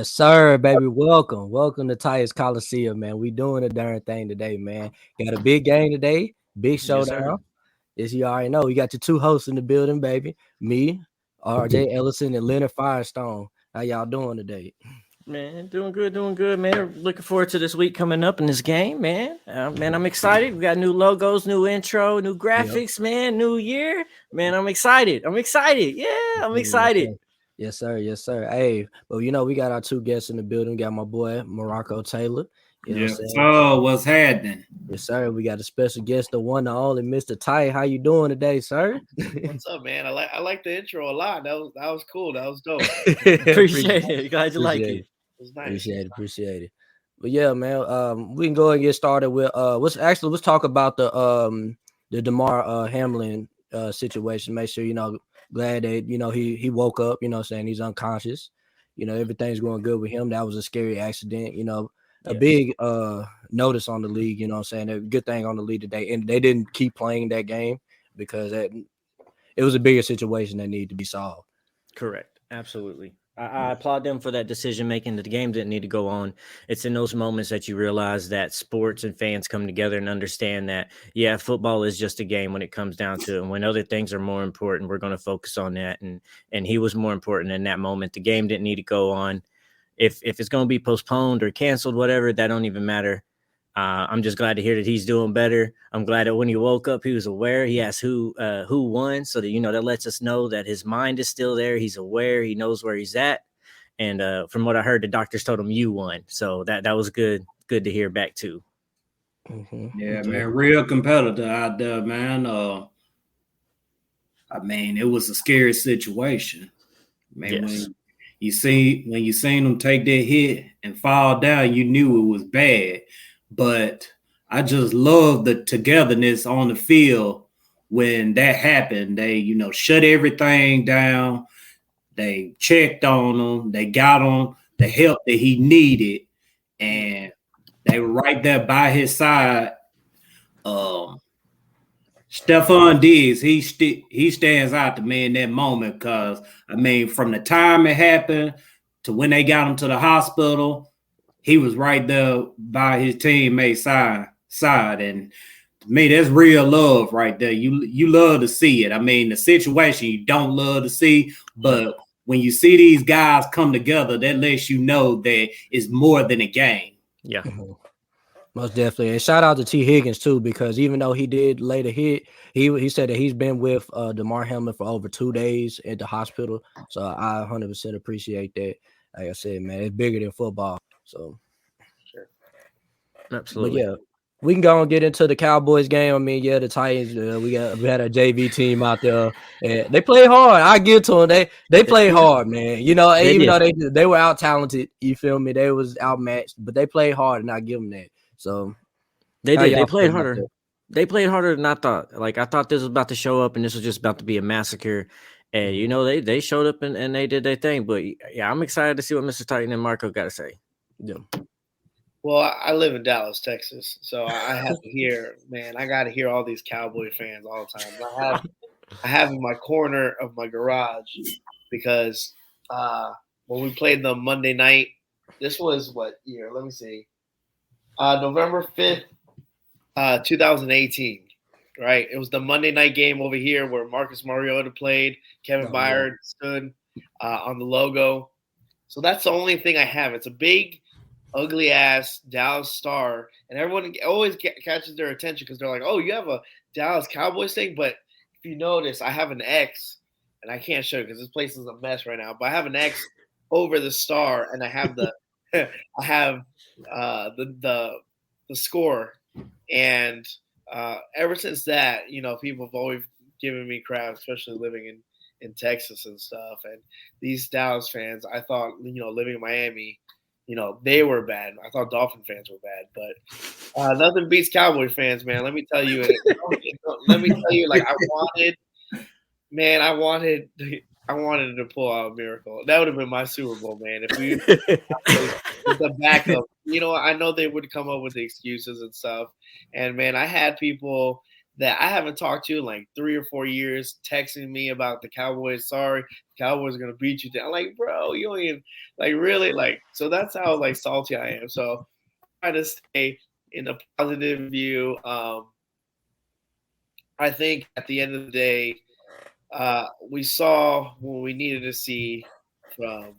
Yes, sir, baby. Welcome to Tires Coliseum, man. We doing a darn thing today, man. Got a big game today, big Yes, sir. showdown. As you already know, we got your two hosts in the building, baby. Me, RJ Ellison, and Leonard Firestone. How y'all doing today? Man, doing good, man. Looking forward to this week coming up in this game, man. Man, I'm excited. We got new logos, new intro, new Yep. graphics, man. New year, man. I'm excited. Yeah, I'm Yes, excited. sir. Yes, sir. Yes, sir. Hey, but we got our two guests in the building. We got my boy Marako Taylor. You know what Yeah. I'm saying? So what's happening? Yes, sir. We got a special guest, the one, the only Mr. Ty. How you doing today, sir? What's up, man? I like the intro a lot. That was cool. That was dope. Appreciate it. Glad you like Appreciate it. it. It was nice. Appreciate it. But yeah, man. We can go ahead and get started with let's talk about the DeMar Hamlin situation. Make sure glad that he woke up. You know, what I'm saying he's unconscious. You know, everything's going good with him. That was a scary accident. You know, a Yes. big notice on the league. You know, what I'm saying a good thing on the league today, and they didn't keep playing that game because it was a bigger situation that needed to be solved. Correct. Absolutely. I applaud them for that decision making. The game didn't need to go on. It's in those moments that you realize that sports and fans come together and understand that, yeah, football is just a game when it comes down to it. And when other things are more important, we're going to focus on that. And he was more important in that moment. The game didn't need to go on. If it's going to be postponed or canceled, whatever, that don't even matter. I'm just glad to hear that he's doing better. I'm glad that when he woke up, he was aware. He asked who won, so that that lets us know that his mind is still there. He's aware. He knows where he's at. And from what I heard, the doctors told him you won. So that was good to hear back too. Mm-hmm. Yeah, man, real competitor out there, man. I mean, it was a scary situation. Man, Yes. when you seen them take that hit and fall down, you knew it was bad. But I just love the togetherness on the field when that happened. They, shut everything down. They checked on him. They got him the help that he needed, and they were right there by his side. Stephon Diggs, he stands out to me in that moment because, I mean, from the time it happened to when they got him to the hospital, he was right there by his teammate's side. And to me, that's real love right there. You love to see it. I mean, the situation you don't love to see, but when you see these guys come together, that lets you know that it's more than a game. Yeah. Mm-hmm. Most definitely. And shout out to T. Higgins too, because even though he did later hit, he said that he's been with DeMar Hamlin for over 2 days at the hospital. So I 100% appreciate that. Like I said, man, it's bigger than football. So Sure. Absolutely. But yeah, we can go and get into the Cowboys game. I mean, yeah, the Titans. We had a JV team out there, and they played hard. I give to them. They played hard, man. You know, They even did. though they were out talented, you feel me? They was outmatched, but they played hard, and I give them that. So They how did. They y'all played feel about harder. that? They played harder than I thought. Like I thought this was about to show up and this was just about to be a massacre. And they showed up and they did their thing. But yeah, I'm excited to see what Mr. Titan and Marco got to say. Yeah. Well, I live in Dallas, Texas, so I have to hear, man. I got to hear all these Cowboy fans all the time. I have in my corner of my garage because when we played them Monday night, this was what year? Let me see. November 5th, 2018. Right, it was the Monday night game over here where Marcus Mariota played. Kevin Oh, Byard stood on the logo. So that's the only thing I have. It's a big, ugly ass Dallas star, and everyone always catches their attention because they're like, "Oh, you have a Dallas Cowboys thing." But if you notice, I have an X, and I can't show it because this place is a mess right now. But I have an X over the star, and I have the I have the score, and ever since that, people have always given me crap, especially living in Texas and stuff. And these Dallas fans, I thought, living in Miami, they were bad. I thought Dolphin fans were bad, but nothing beats Cowboy fans, man. Let me tell you. Like I wanted to pull out a miracle. That would have been my Super Bowl, man. If we with the backup, I know they would come up with the excuses and stuff. And man, I had people that I haven't talked to in like 3 or 4 years, texting me about the Cowboys. Sorry, the Cowboys are gonna beat you down. I'm like, bro, you don't even like really like. So that's how like salty I am. So I try to stay in a positive view. I think at the end of the day, we saw what we needed to see from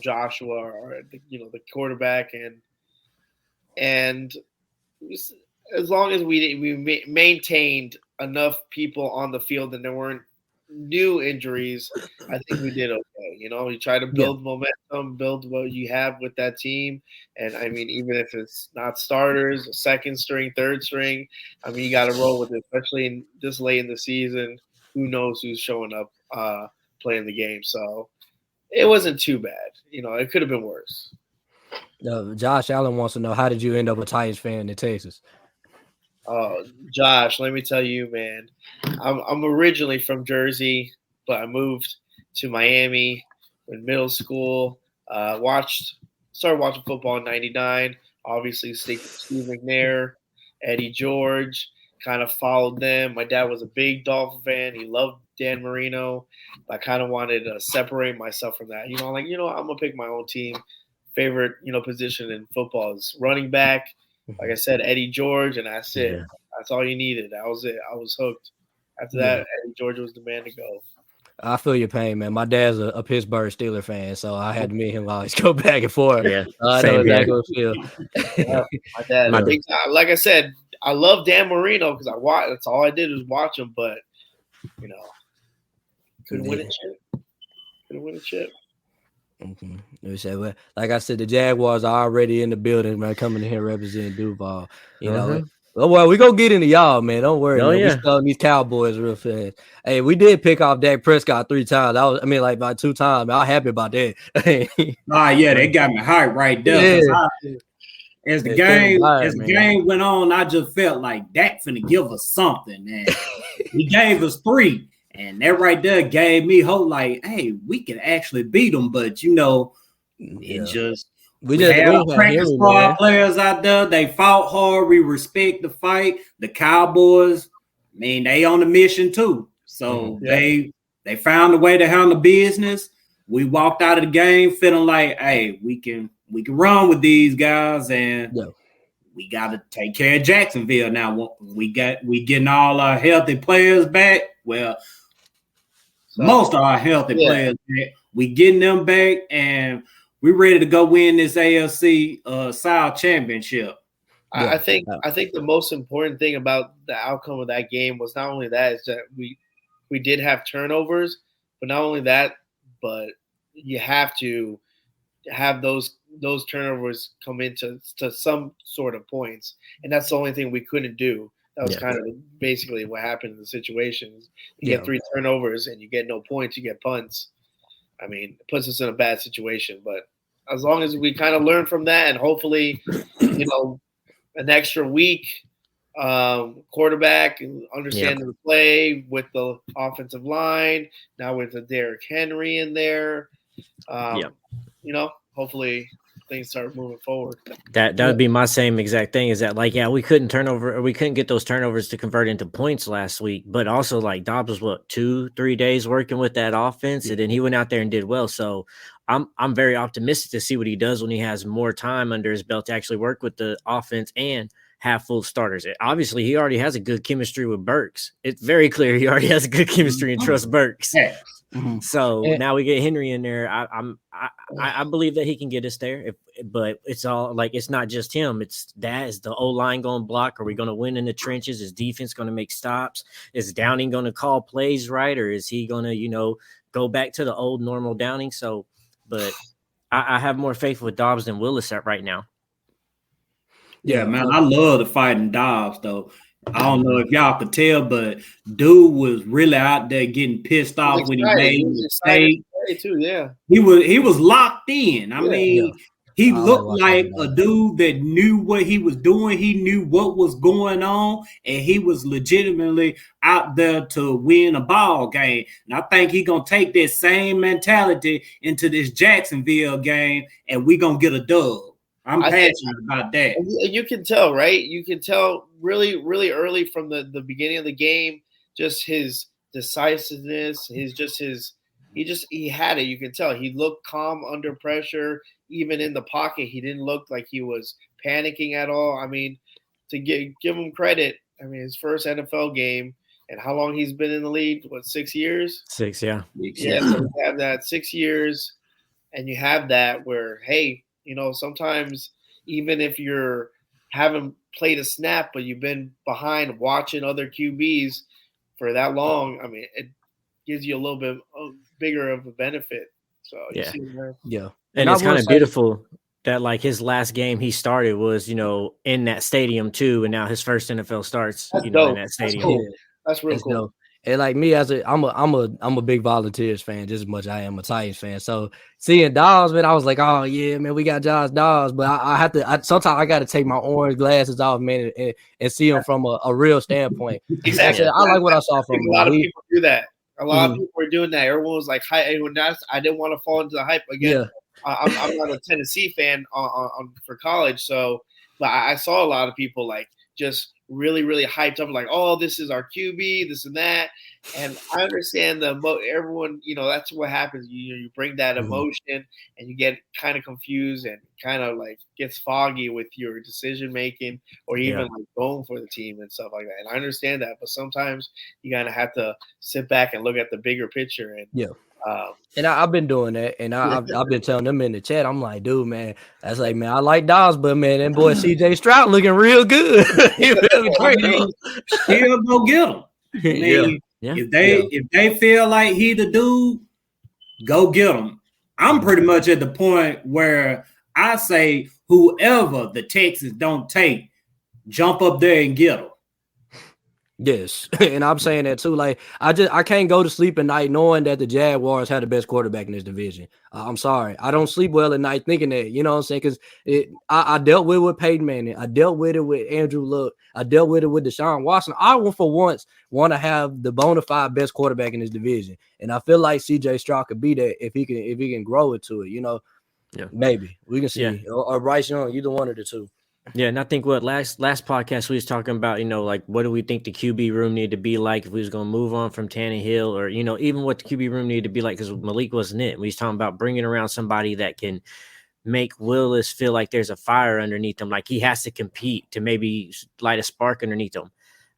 Joshua, or the quarterback, and as long as we maintained enough people on the field and there weren't new injuries, I think we did okay. You try to build momentum, build what you have with that team. And I mean, even if it's not starters, second string, third string, I mean, you got to roll with it, especially this late in the season. Who knows who's showing up playing the game. So it wasn't too bad. It could have been worse. Josh Allen wants to know, how did you end up a Titans fan in Texas? Josh, let me tell you, man, I'm originally from Jersey, but I moved to Miami in middle school. Started watching football in '99. Obviously, Steve McNair, Eddie George, kind of followed them. My dad was a big Dolphin fan. He loved Dan Marino. I kind of wanted to separate myself from that. I'm gonna pick my own team. Favorite, position in football is running back. Like I said, Eddie George, and that's it. Yeah. That's all you needed. That was it. I was hooked. After that, Eddie George was the man to go. I feel your pain, man. My dad's a Pittsburgh Steelers fan, so I had to meet him always go back and forth. Yeah, I know exactly what I feel. My dad, like I said, I love Dan Marino because I watched. That's all I did was watch him, but couldn't win a chip. Couldn't win a chip. Mm-hmm. Like I said, the Jaguars are already in the building, man, coming in here representing Duval. Well, we gonna get into y'all, man. Don't worry. We still these Cowboys real fast. Hey, we did pick off Dak Prescott 3 times. By 2 times. I'm happy about that. They got me hyped right there. Yeah. As the game went on, I just felt like Dak finna give us something, man. He gave us 3. And that right there gave me hope, like, hey, we can actually beat them. But, it just – we had our practice squad players out there. They fought hard. We respect the fight. The Cowboys, I mean, they on the mission too. So they found a way to handle business. We walked out of the game feeling like, hey, we can run with these guys, and we got to take care of Jacksonville now. We getting all our healthy players back. Well, most of our healthy players back. We getting them back, and we're ready to go win this AFC South championship. I think the most important thing about the outcome of that game was not only that, is that we did have turnovers, but not only that, but you have to have those turnovers come into some sort of points, and that's the only thing we couldn't do. That was kind of basically what happened in the situation. You get 3 turnovers and you get no points, you get punts. I mean, it puts us in a bad situation. But as long as we kind of learn from that, and hopefully, an extra week, quarterback and understanding the play with the offensive line, now with the Derrick Henry in there, hopefully things start moving forward. That would be my same exact thing, is that we couldn't get those turnovers to convert into points last week, but also Dobbs was 2-3 days working with that offense, and then he went out there and did well. So I'm very optimistic to see what he does when he has more time under his belt to actually work with the offense and have full starters. Obviously, he already has a good chemistry with Burks. It's very clear he already has a good chemistry and trusts Burks. Mm-hmm. So now we get Henry in there. I believe that he can get us there. But it's all it's not just him. It's the O-line going to block? Are we going to win in the trenches? Is defense going to make stops? Is Downing going to call plays right, or is he going to go back to the old normal Downing? So, but I have more faith with Dobbs than Willis at right now. Yeah, man, I love the fighting Dobbs though. I don't know if y'all could tell, but dude was really out there getting pissed off when he made a mistake. He was locked in. I mean, he looked like a dude that knew what he was doing. He knew what was going on, and he was legitimately out there to win a ball game. And I think he's gonna take that same mentality into this Jacksonville game, and we're gonna get a dub. I'm passionate about that. You can tell, right? You can tell really, really early from the beginning of the game, just his decisiveness, he had it. You can tell. He looked calm under pressure, even in the pocket. He didn't look like he was panicking at all. I mean, to give him credit, I mean, his first NFL game and how long he's been in the league, what, 6 years? 6, yeah. Yeah, so you have that 6 years, and you have that where, hey, sometimes even if you're haven't played a snap, but you've been behind watching other QBs for that long, I mean, it gives you a little bit bigger of a benefit. So yeah. And it's kind of beautiful that like his last game he started was, in that stadium too, and now his first NFL starts, in that stadium. Cool. That's real cool. Dope. And like me, I'm a big Volunteers fan, just as much as I am a Titans fan. So seeing Dobbs, man, I was like, oh yeah, man, we got Josh Dobbs. But sometimes I got to take my orange glasses off, man, and see him from a real standpoint. Exactly. I like what I saw from him. A lot of people do that. A lot of people were doing that. Everyone was like, I didn't want to fall into the hype again. Yeah. I'm not a Tennessee fan for college, but I saw a lot of people like just really, really hyped up, like, oh, this is our QB, this and that. And I understand everyone, that's what happens. You bring that emotion and you get kind of confused and kind of like gets foggy with your decision making or even like going for the team and stuff like that. And I understand that, but sometimes you kind of have to sit back and look at the bigger picture. And and I've been doing that, and I've been telling them in the chat. I'm like, dude, man, that's like, man, I like Dobbs, but man, that boy CJ Stroud looking real good. Still go get him. If they feel like he the dude, go get him. I'm pretty much at the point where I say whoever the Texans don't take, jump up there and get him. Yes, and I'm saying that too. Like, I can't go to sleep at night knowing that the Jaguars had the best quarterback in this division. I'm sorry, I don't sleep well at night thinking that. You know what I'm saying? Because I dealt with Peyton Manning, I dealt with it with Andrew Luck, I dealt with it with Deshaun Watson. I for once want to have the bona fide best quarterback in this division, and I feel like CJ Stroud could be that if he can grow into it. Maybe we can see or Bryce Young, either one of the two. Yeah, and I think what last podcast we was talking about, like what do we think the QB room needed to be like if we was going to move on from Tannehill, or even what the QB room needed to be like, because Malik wasn't it. We was talking about bringing around somebody that can make Willis feel like there's a fire underneath him, like he has to compete to maybe light a spark underneath him.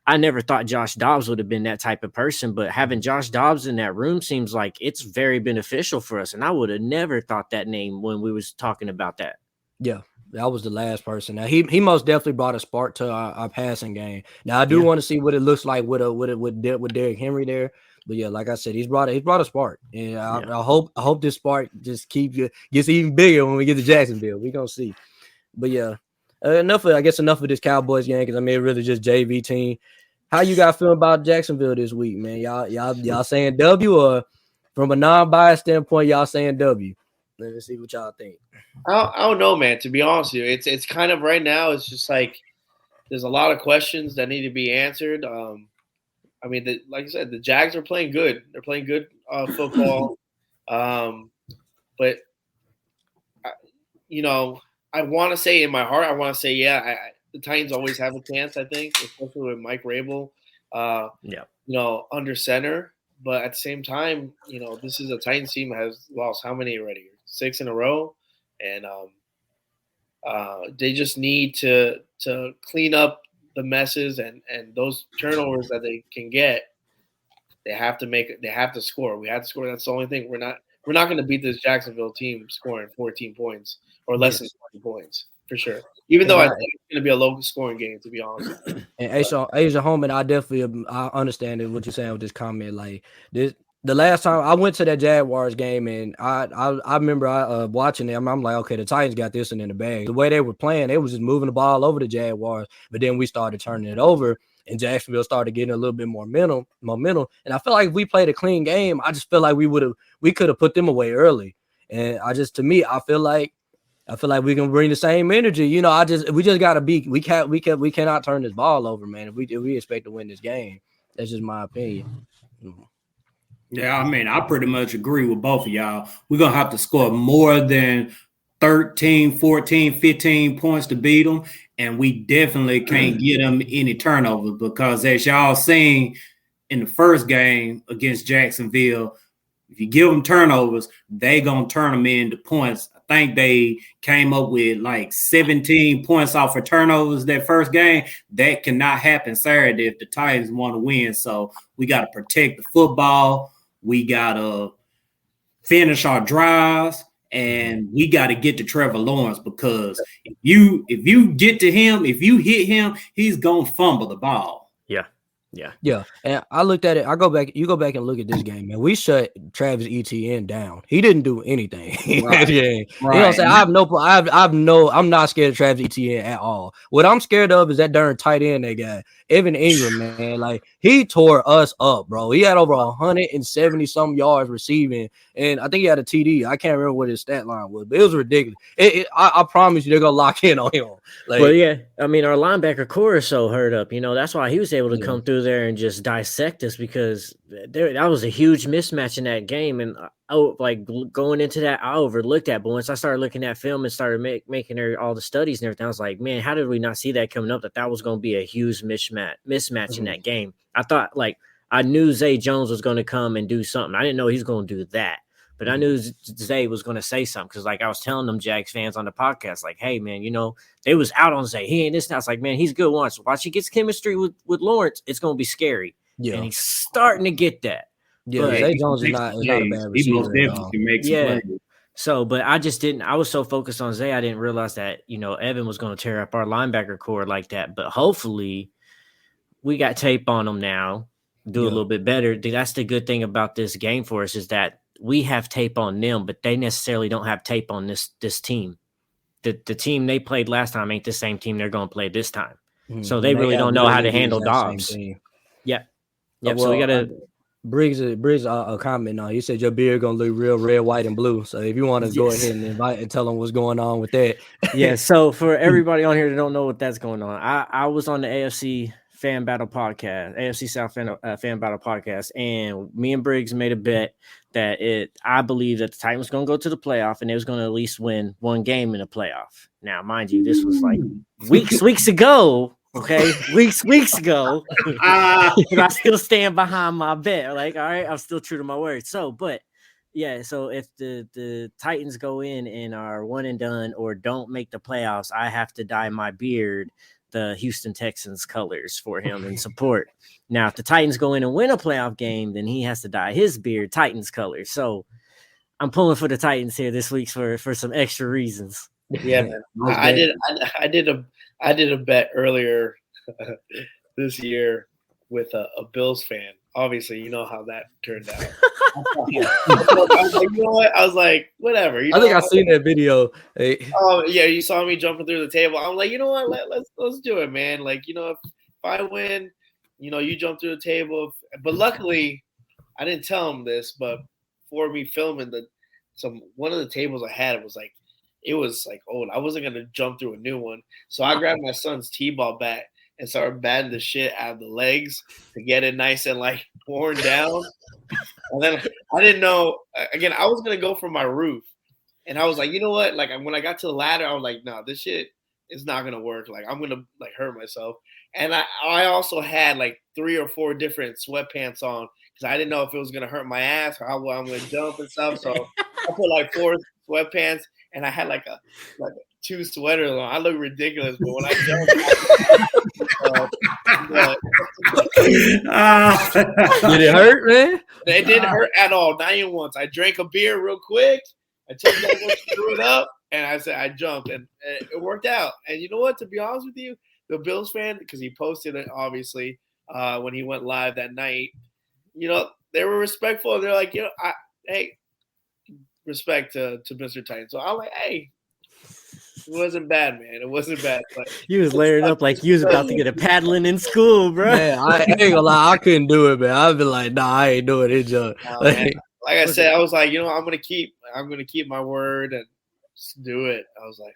I never thought Josh Dobbs would have been that type of person, but having Josh Dobbs in that room seems like it's very beneficial for us, and I would have never thought that name when we was talking about that. Yeah. That was the last person. Now he most definitely brought a spark to our passing game. Now I do want to see what it looks like with Derrick Henry there. But yeah, like I said, he's brought a spark, and I hope this spark just gets even bigger when we get to Jacksonville. We gonna see. But yeah, enough of this Cowboys game, because I mean, it really just JV team. How you guys feeling about Jacksonville this week, man? Y'all saying W, or from a non-biased standpoint, y'all saying W? Let's see what y'all think. I don't know, man. To be honest with you, it's kind of right now. It's just like there's a lot of questions that need to be answered. I mean, like I said, the Jags are playing good. They're playing good football. But I want to say in my heart, the Titans always have a chance. I think, especially with Mike Rabel, under center. But at the same time, this is a Titans team that has lost how many already? 6 in a row, and they just need to clean up the messes and those turnovers that they can get. They have to score. We have to score. That's the only thing. We're not going to beat this Jacksonville team scoring 14 points or less than 20 points for sure. Even though I think it's going to be a low scoring game, to be honest. And Asia Holman, I understand what you're saying with this comment. Like this. The last time I went to that Jaguars game, and I remember watching it. I'm like, okay, the Titans got this one in the bag. The way they were playing, they was just moving the ball over the Jaguars. But then we started turning it over, and Jacksonville started getting a little bit more momentum. And I feel like if we played a clean game, I just feel like we could have put them away early. And I feel like we can bring the same energy. We just gotta be. We cannot turn this ball over, man. If we expect to win this game, that's just my opinion. Yeah, I mean, I pretty much agree with both of y'all. We're going to have to score more than 13, 14, 15 points to beat them. And we definitely can't get them any turnovers because as y'all seen in the first game against Jacksonville, if you give them turnovers, they going to turn them into points. I think they came up with like 17 points off of turnovers that first game. That cannot happen Saturday if the Titans want to win. So we got to protect the football. We got to finish our drives. And we got to get to Trevor Lawrence because if you get to him, if you hit him, he's going to fumble the ball. Yeah. And I looked at it. You go back and look at this game, man. We shut Travis Etienne down. He didn't do anything. Right. Yeah. You know what I'm saying? I'm not scared of Travis Etienne at all. What I'm scared of is that darn tight end, that guy, Evan Ingram, man. Like, he tore us up, bro. He had over 170 some yards receiving, and I think he had a TD. I can't remember what his stat line was, but it was ridiculous. I promise you, they're gonna lock in on him. Like, well, yeah, I mean, our linebacker core is so hurt up. You know, that's why he was able to come through there and just dissect us because that was a huge mismatch in that game. And going into that, I overlooked that. But once I started looking at film and started making all the studies and everything, I was like, man, how did we not see that coming up? That was going to be a huge mismatch in that game. I thought, I knew Zay Jones was going to come and do something. I didn't know he was going to do that. But I knew Zay was going to say something because, I was telling them Jags fans on the podcast, hey, man, they was out on Zay. He ain't this. And I was like, man, he's good once. Watch he gets chemistry with Lawrence, it's going to be scary. Yeah. And he's starting to get that. Yeah, Zay Jones is not a bad receiver. He most definitely makes plays. So, but I just didn't. I was so focused on Zay, I didn't realize that, Evan was going to tear up our linebacker core like that. But hopefully we got tape on him now, do a little bit better. That's the good thing about this game for us is that we have tape on them, but they necessarily don't have tape on this team. The team they played last time ain't the same team they're going to play this time. Mm-hmm. So they really don't know how to handle Dobbs. Yeah. Yeah. So we got to. Briggs a comment on. He said your beard gonna look real red, white, and blue. So if you want to go ahead and invite and tell them what's going on with that. Yeah. So for everybody on here that don't know what that's going on, I was on the AFC Fan Battle podcast, AFC South Fan Battle podcast, and me and Briggs made a bet that I believe that the Titans was going to go to the playoff and they was going to at least win one game in the playoff. Now, mind you, this was weeks ago. Okay, weeks ago. And I still stand behind my bet. All right, I'm still true to my word. So, but yeah, so if the Titans go in and are one and done or don't make the playoffs, I have to dye my beard the Houston Texans colors for him in support. Now, if the Titans go in and win a playoff game, then he has to dye his beard Titans colors. So I'm pulling for the Titans here this week for some extra reasons. Yeah, man. I did a bet earlier this year with a Bills fan. Obviously, you know how that turned out. I was like, you know what? I was like, whatever. I think I seen that video. Hey. Oh yeah, you saw me jumping through the table. I'm like, you know what? Let's do it, man. If I win, you jump through the table. But luckily, I didn't tell him this. But for me filming one of the tables I had, it was old. I wasn't gonna jump through a new one, so I grabbed my son's t-ball bat and started batting the shit out of the legs to get it nice and worn down. And then I didn't know. Again, I was gonna go for my roof, and I was like, you know what? When I got to the ladder, I was like, no, this shit is not gonna work. I'm gonna hurt myself. And I also had 3 or 4 different sweatpants on because I didn't know if it was gonna hurt my ass or how well I'm gonna jump and stuff. So I put 4 sweatpants, and I had a 2 sweaters on. I look ridiculous, but when I jumped. Did it hurt, man? It didn't hurt at all. Not even once. I drank a beer real quick. I took that, threw it up, and I said I jumped, and it worked out. And you know what? To be honest with you, the Bills fan, because he posted it obviously when he went live that night. They were respectful. They're like, hey, respect to Mr. Titan. So I'm like, hey. It wasn't bad, man. It wasn't bad. You was layering up like you was about to get a paddling in school, bro. Man, I ain't gonna lie, I couldn't do it, man. I'd be like, nah, I ain't doing it, John. Like I said, I was like, I'm gonna keep my word and just do it. I was like,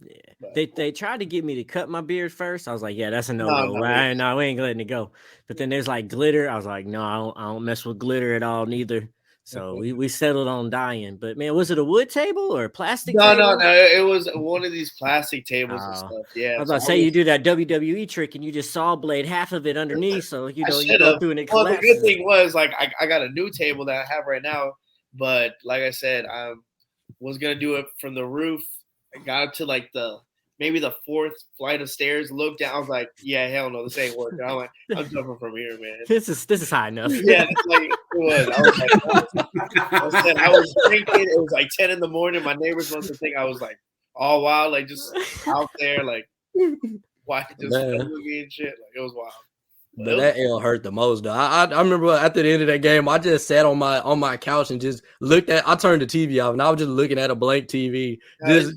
yeah. They tried to get me to cut my beard first. I was like, yeah, that's a no-go. No, we ain't letting it go. But then there's glitter. I was like, no, I don't mess with glitter at all, neither. So we settled on dying. But man, was it a wood table or a plastic No, table? no. It was one of these plastic tables and stuff. Yeah. I was about to say you do that WWE trick and you just saw blade half of it underneath, so you go through and it collapses. The good thing was like I got a new table that I have right now, but like I said, I was gonna do it from the roof. I got up to like maybe the 4th flight of stairs, looked down, I was like, yeah, hell no, this ain't working. I'm like, I'm jumping from here, man. This is high enough. Yeah, that's like it was. I was drinking, it was like 10 in the morning. My neighbors must have think I was like all wild, like just out there, like why just filming me and shit. Like it was wild. But that L hurt the most though. I remember after the end of that game, I just sat on my couch and just looked at. I turned the TV off and I was just looking at a blank TV. Just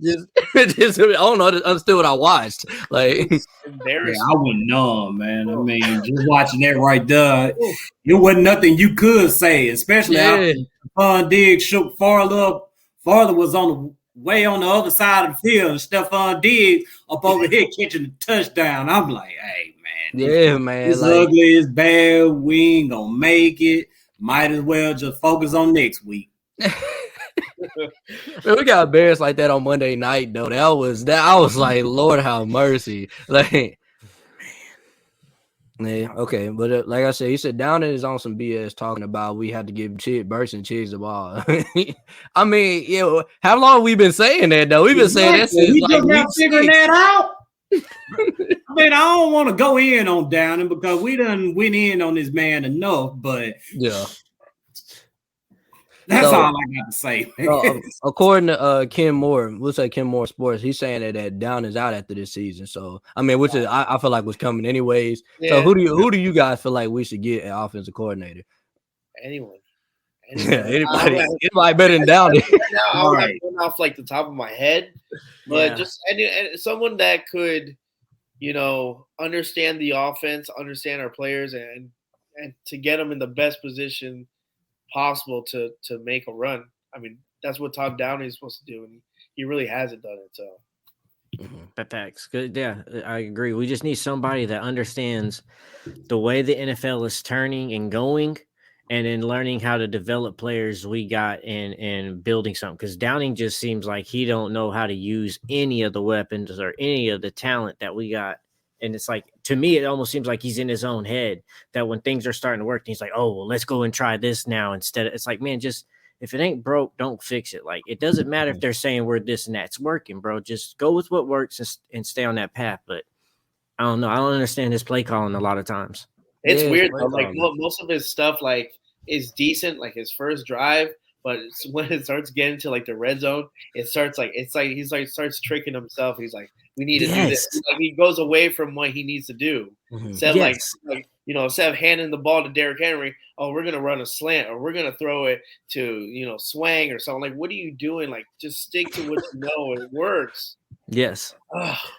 I don't know. Understood what I watched. Like embarrassing. I went numb, man. I mean, just watching that right there, it wasn't nothing you could say, especially after Stephon Diggs shook farther was on the way on the other side of the field. And Stephon Diggs up over here catching the touchdown. I'm like, hey. Man, it's ugly, it's bad. We ain't gonna make it. Might as well just focus on next week. Man, we got embarrassed like that on Monday night, though. I was like, Lord have mercy. Like, yeah, okay, but like I said, he said Downing is on some BS talking about we had to give Burson Chiggs the ball. I mean, how long have we been saying that though? We've been saying that since just not figuring that out. I mean, I don't want to go in on Downing because we done went in on this man enough, but that's all I got to say. According to Ken Moore, we'll say Ken Moore Sports, he's saying that Downing is out after this season. So I mean, which is I feel like was coming anyways. Yeah. So who do you guys feel like we should get an offensive coordinator? Anyone. Anybody better than Downing. I'm not going off like the top of my head, but just someone that could, understand the offense, understand our players, and to get them in the best position possible to make a run. I mean, that's what Todd Downing is supposed to do, and he really hasn't done it. So. Facts. Good. Yeah, I agree. We just need somebody that understands the way the NFL is turning and going. And then learning how to develop players we got and building something. Because Downing just seems like he don't know how to use any of the weapons or any of the talent that we got. And it's like, to me, it almost seems like he's in his own head that when things are starting to work, he's like, oh, well, let's go and try this now instead. It's like, man, just if it ain't broke, don't fix it. Like, it doesn't matter if they're saying we're this and that. It's working, bro. Just go with what works and stay on that path. But I don't know. I don't understand his play calling a lot of times. It's weird. Like most of his stuff, like, is decent, like his first drive, but when it starts getting to like the red zone, it starts like starts tricking himself. He's like, we need to do this. Like he goes away from what he needs to do. Instead of instead of handing the ball to Derrick Henry, oh, we're gonna run a slant or we're gonna throw it to Swang or something. Like, what are you doing? Like, just stick to what you know. It works. Yes.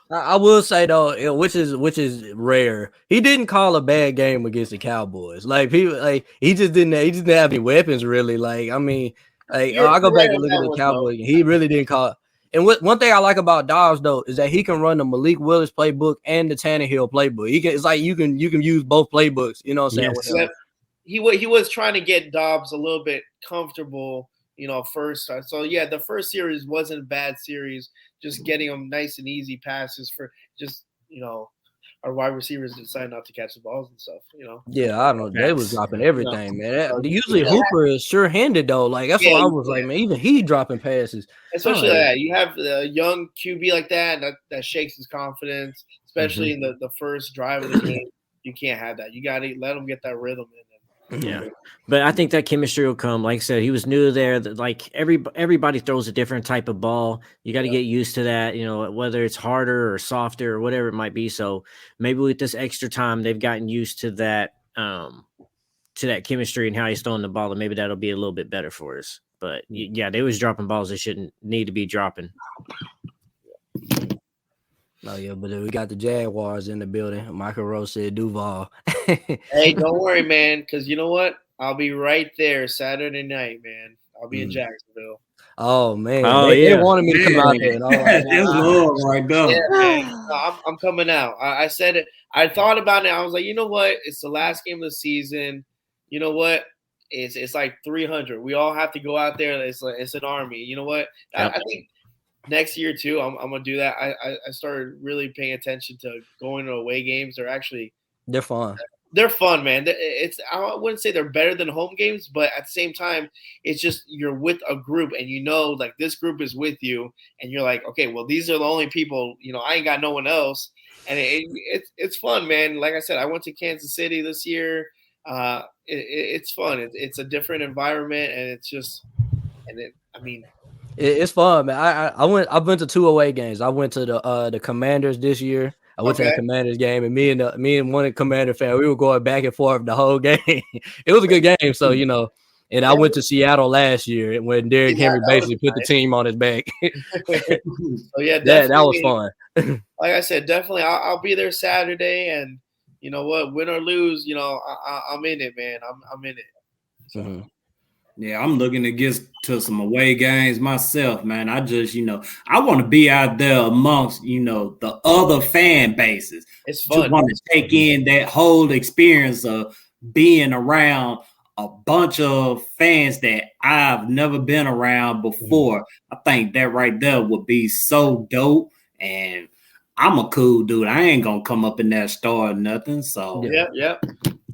I will say though, which is rare. He didn't call a bad game against the Cowboys. Like people, like he just didn't have any weapons really. Like I mean, like I go back and look at the Cowboys. He really didn't call. And one thing I like about Dobbs though is that he can run the Malik Willis playbook and the Tannehill playbook. It's like you can use both playbooks. You know what I'm saying? Yes. He was trying to get Dobbs a little bit comfortable. First. So yeah, the first series wasn't a bad series. Just getting them nice and easy passes for just, our wide receivers decide not to catch the balls and stuff, Yeah, I don't know. They was dropping everything, man. Usually Hooper is sure-handed, though. Like, that's why I was like, man, even he dropping passes. Especially that. You have a young QB like that, and that shakes his confidence, especially in the first drive of the game. You can't have that. You got to let him get that rhythm in. Yeah, but I think that chemistry will come. Like I said, he was new there. Like everybody throws a different type of ball. You got to get used to that, whether it's harder or softer or whatever it might be. So maybe with this extra time, they've gotten used to that chemistry and how he's throwing the ball, and maybe that'll be a little bit better for us. But yeah, they was dropping balls they shouldn't need to be dropping. Oh yeah, but we got the Jaguars in the building. Michael Rose said Duval. Hey, don't worry, man, because you know what? I'll be right there Saturday night, man. I'll be in Jacksonville. Oh man! They wanted me to come out there. There's love right there. Yeah, man. No, I'm coming out. I said it. I thought about it. I was like, you know what? It's the last game of the season. You know what? it's like 300. We all have to go out there. It's an army. You know what? Yep. I think next year too, I'm gonna do that. I started really paying attention to going to away games. They're fun. They're fun, man. I wouldn't say they're better than home games, but at the same time, it's just you're with a group and you know, like this group is with you, and you're like, okay, well, these are the only people. You know, I ain't got no one else, and it's fun, man. Like I said, I went to Kansas City this year. It's fun. It's a different environment, and it's just, it's fun, man. I've been to 2 away games. I went to the Commanders this year. I went to the Commanders game, and me and one Commander fan, we were going back and forth the whole game. It was a good game, so you know. And I went to Seattle last year when Derrick Henry basically put the team on his back. So yeah, that was fun. Like I said, definitely, I'll be there Saturday, and you know what, win or lose, you know, I'm in it, man. I'm in it. So. Yeah, I'm looking to get to some away games myself, man. I just, I want to be out there amongst, the other fan bases. It's fun. Just want to take in that whole experience of being around a bunch of fans that I've never been around before. I think that right there would be so dope. And I'm a cool dude. I ain't going to come up in that store or nothing. So, Yep.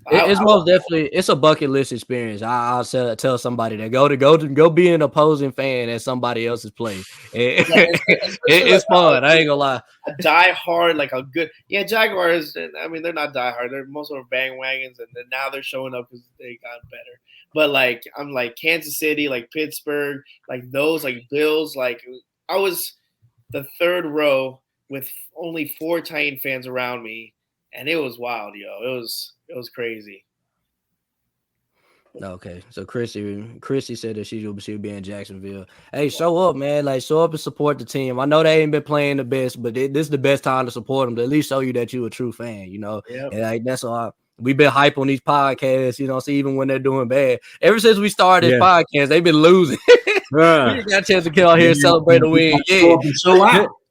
It's most definitely it's a bucket list experience. I'll tell somebody that go be an opposing fan at somebody else's play. It's fun. I ain't gonna lie. A diehard, like a good Jaguars. I mean, they're not diehard. They're most of them bandwagons, and then now they're showing up because they got better. But like I'm like Kansas City, like Pittsburgh, like those, like Bills. Like I was the third row with only 4 Titan fans around me, and it was wild, yo. It was crazy. Okay, so Chrissy said that she'll be in Jacksonville. Hey, show up, man! Like show up and support the team. I know they ain't been playing the best, but this is the best time to support them. To at least show you that you're a true fan, Yep. And like that's all. We've been hype on these podcasts, see, even when they're doing bad. Ever since we started this podcast, they've been losing. We got a chance to get out here and celebrate a win. Yeah.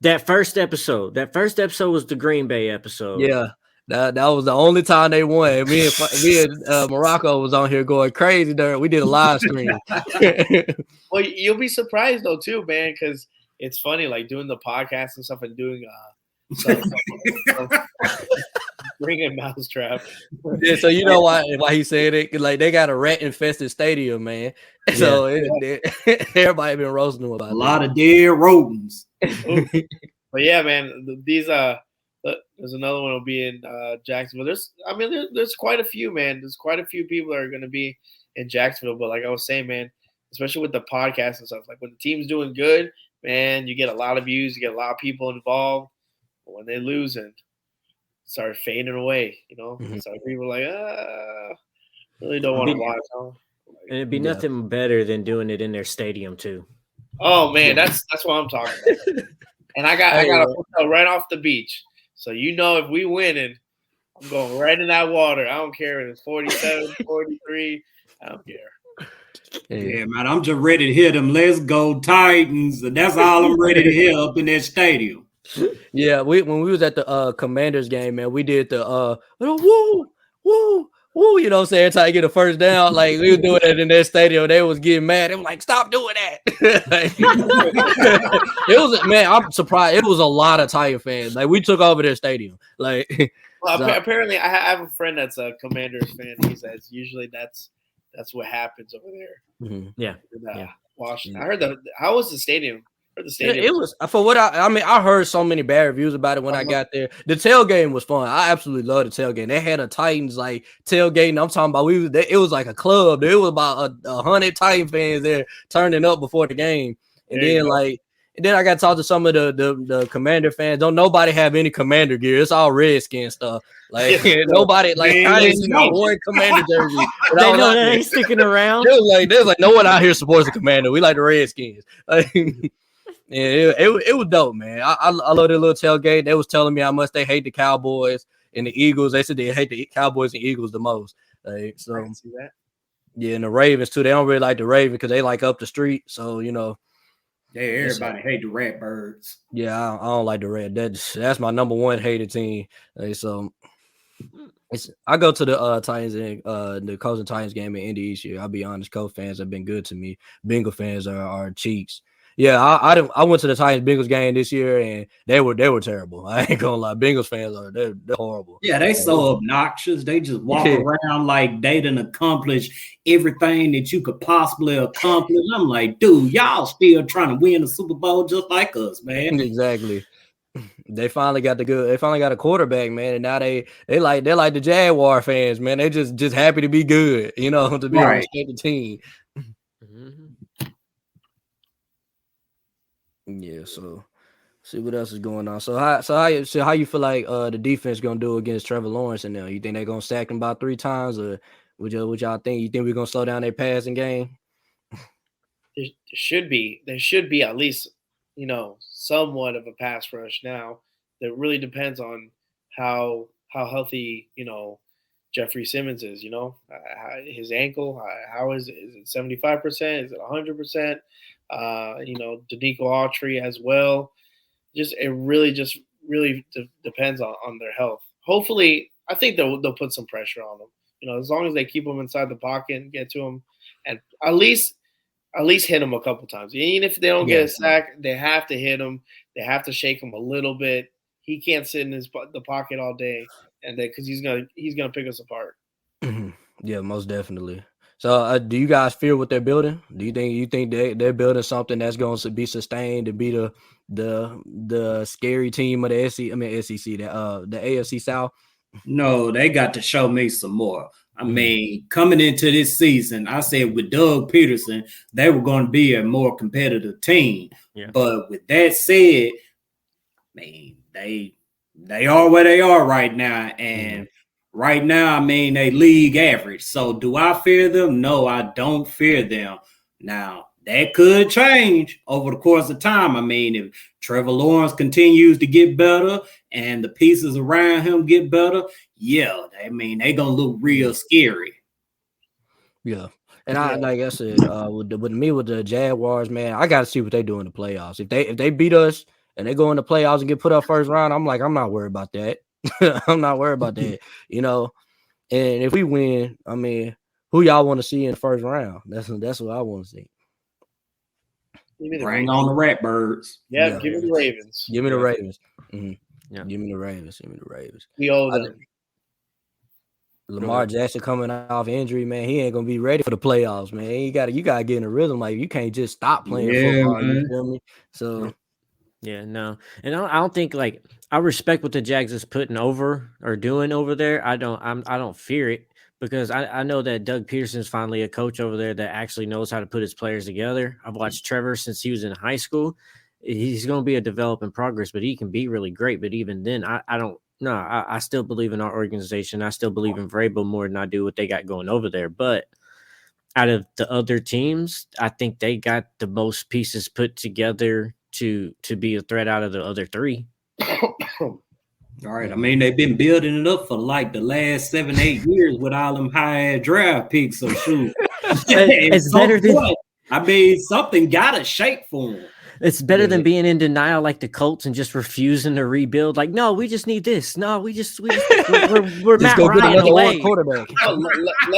That first episode was the Green Bay episode. Yeah. That was the only time they won. Me and Marako was on here going crazy during. We did a live stream. Well, you'll be surprised though too, man, because it's funny like doing the podcast and stuff and doing bringing Mousetrap. Yeah, so you know why he said it? 'Cause, like they got a rat infested stadium, man. So everybody been roasting him about a lot of dead rodents. But yeah, man, these there's another one will be in Jacksonville. There's quite a few, man. There's quite a few people that are going to be in Jacksonville. But like I was saying, man, especially with the podcast and stuff, like when the team's doing good, man, you get a lot of views, you get a lot of people involved. But when they lose and start fading away, so people are like, really don't want to watch. Huh? And it'd be nothing better than doing it in their stadium too. Oh man, that's what I'm talking about. And I got a hotel right off the beach. So if we win and I'm going right in that water. I don't care if it's 47, 43. I don't care. Yeah, man, I'm just ready to hear them. Let's go Titans. That's all I'm ready to hear up in that stadium. Yeah, when we was at the Commanders game, man, we did the woo, woo, woo, you know what I'm saying? Every time you get a first down, like we were doing it in their stadium, they was getting mad. They were like, stop doing that. It was, man, I'm surprised. It was a lot of Tiger fans. Like we took over their stadium. Like apparently I have a friend that's a Commanders fan. He says usually that's what happens over there. Mm-hmm. Yeah. Washington. I heard how was the stadium? It was for what I heard so many bad reviews about it when I got there. The tailgate was fun. I absolutely love the tailgate. They had a Titans like tailgate. I'm talking about it was like a club. There was about 100 Titan fans there turning up before the game. And then I got to talk to some of the Commander fans. Don't nobody have any Commander gear. It's all Redskin stuff. Like nobody I ain't seen one Commander jersey. They know they ain't sticking around. There's like no one out here supports the Commander. We like the Redskins. Yeah, it was dope, man. I love their little tailgate. They was telling me how much they hate the Cowboys and the Eagles. They said they hate the Cowboys and Eagles the most. I can see that. Yeah, and the Ravens too. They don't really like the Ravens because they like up the street. So yeah, everybody hate the Ratbirds. Yeah, I don't like the Red. That's my number one hated team. So I go to the Titans and the Colts and Titans game in Indy each year. I'll be honest, Colts fans have been good to me. Bengal fans are cheeks. Yeah, I went to the Titans Bengals game this year and they were terrible. I ain't gonna lie, Bengals fans they're horrible. Yeah, they so obnoxious. They just walk around like they done accomplished everything that you could possibly accomplish. I'm like, dude, y'all still trying to win the Super Bowl just like us, man. Exactly. They finally got a quarterback, man, and now they're like the Jaguar fans, man. They just happy to be good, to be on the team. Mm-hmm. Yeah, so see what else is going on. So how you feel like the defense gonna do against Trevor Lawrence and them? You think they're gonna sack him about 3 times, or what y'all think? You think we're gonna slow down their passing game? There should be at least somewhat of a pass rush now. That really depends on how healthy Jeffrey Simmons is. His ankle. How is it 75%? Is it 100%? Danico Autry as well. It really depends on their health. Hopefully, I think they'll put some pressure on them. As long as they keep them inside the pocket and get to them, and at least hit them a couple times. Even if they don't get a sack, they have to hit him. They have to shake him a little bit. He can't sit in the pocket all day, and because he's gonna pick us apart. Yeah, most definitely. So, do you guys fear what they're building? Do you think they're building something that's going to be sustained to be the scary team of the SEC? The AFC South. No, they got to show me some more. I mean, coming into this season, I said with Doug Peterson, they were going to be a more competitive team. Yeah. But with that said, I mean, they are where they are right now. And right now, I mean, they league average. So do I fear them? No, I don't fear them. Now, that could change over the course of time. I mean, if Trevor Lawrence continues to get better and the pieces around him get better, yeah, I mean, they're going to look real scary. Yeah. And like I said, with the Jaguars, man, I got to see what they do in the playoffs. If they beat us and they go in the playoffs and get put up first round, I'm not worried about that. I'm not worried about that, And if we win, I mean, who y'all want to see in the first round? That's what I want to see. Bring on the Ratbirds. Yeah, give me the Ravens. Give me the Ravens. Mm-hmm. Yeah, give me the Ravens. We owe them. Lamar Jackson coming off injury, man, he ain't gonna be ready for the playoffs, man. You gotta get in a rhythm. Like, you can't just stop playing football. Man. You feel me? So. Yeah, no, and I don't think I respect what the Jags is putting over or doing over there. I don't fear it because I know that Doug Peterson's finally a coach over there that actually knows how to put his players together. I've watched Trevor since he was in high school. He's going to be a develop in progress, but he can be really great. But even then, I still believe in our organization. I still believe in Vrabel more than I do what they got going over there. But out of the other teams, I think they got the most pieces put together to be a threat out of the other 3. All right. I mean, they've been building it up for like the last 7-8 years with all them high draft picks. So shoot, it's better than. I mean, something got to shake for them. It's better than being in denial like the Colts and just refusing to rebuild. Like, no, we just need this. No, we're Matt Ryan away. Quarterback. You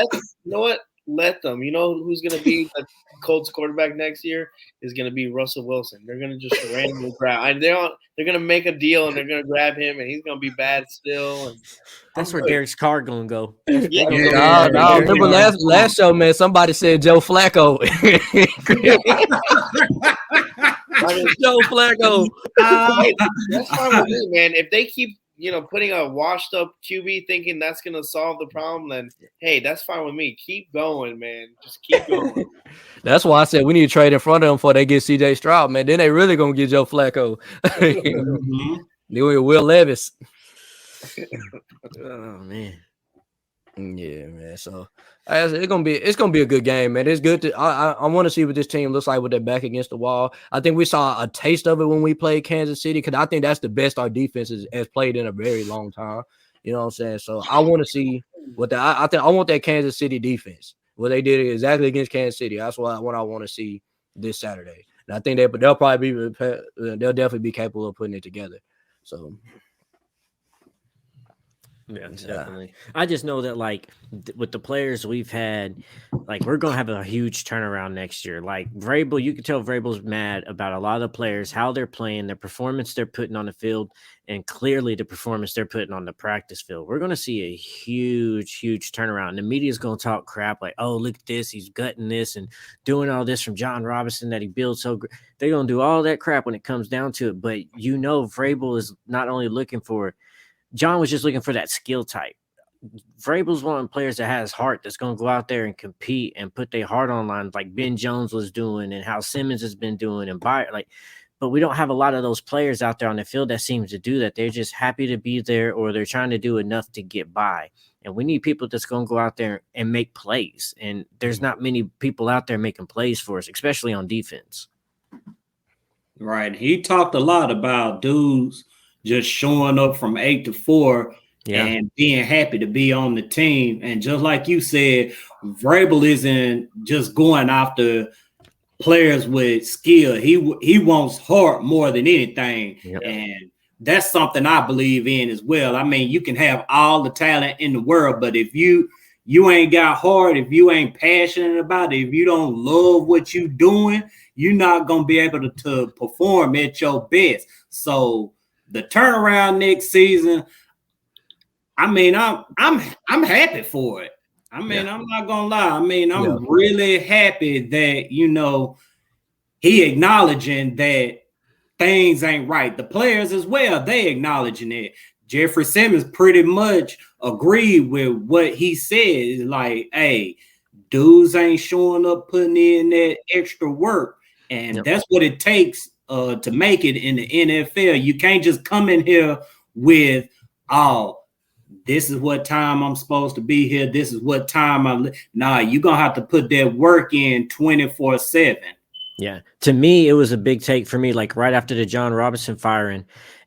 know what? Let them. You know who's going to be the Colts quarterback next year is going to be Russell Wilson. They're going to just randomly grab. They're going to make a deal and they're going to grab him and he's going to be bad still. And that's where Derek's car going to go. No. Remember last show, man, somebody said Joe Flacco. Joe Flacco. That's fine with me, man. If they keep putting a washed up QB thinking that's going to solve the problem, then, hey, that's fine with me. Keep going, man. Just keep going. That's why I said we need to trade in front of them before they get CJ Stroud, man. Then they really going to get Joe Flacco. They will Will Levis. Oh, man. Yeah, man. So it's gonna be a good game, man. It's good to I want to see what this team looks like with their back against the wall. I think we saw a taste of it when we played Kansas City because I think that's the best our defense has played in a very long time. You know what I'm saying? So I want to see what I want that Kansas City defense. What they did exactly against Kansas City. That's what I want to see this Saturday. And I think they'll definitely be capable of putting it together. So. Yeah, definitely. I just know that, like, with the players we've had, like, we're going to have a huge turnaround next year. Like, Vrabel, you can tell Vrabel's mad about a lot of the players, how they're playing, their performance they're putting on the field, and clearly the performance they're putting on the practice field. We're going to see a huge, huge turnaround. The media's going to talk crap like, oh, look at this. He's gutting this and doing all this from John Robinson that he builds so great. They're going to do all that crap when it comes down to it. But you know, Vrabel is not only looking for John was just looking for that skill type. Vrabel's one of the players that has heart that's going to go out there and compete and put their heart on line like Ben Jones was doing and how Simmons has been doing and but we don't have a lot of those players out there on the field that seems to do that. They're just happy to be there or they're trying to do enough to get by. And we need people that's going to go out there and make plays. And there's not many people out there making plays for us, especially on defense. Right. He talked a lot about dudes just showing up from 8 to 4 and being happy to be on the team. And just like you said, Vrabel isn't just going after players with skill. He wants heart more than anything. Yep. And that's something I believe in as well. I mean, you can have all the talent in the world, but if you ain't got heart, if you ain't passionate about it, if you don't love what you're doing, you're not going to be able to perform at your best. So the turnaround next season, I mean, I'm happy for it. I mean, I'm not gonna lie. I mean, I'm really happy that, you know, he acknowledging that things ain't right. The players as well, they acknowledging it. Jeffrey Simmons pretty much agreed with what he said. Like, hey, dudes ain't showing up, putting in that extra work. And that's what it takes to make it in the NFL. You can't just come in here with, oh, this is what time I'm supposed to be here. This is what time Nah, you're going to have to put that work in 24/7. Yeah. To me, it was a big take for me, like right after the John Robinson firing,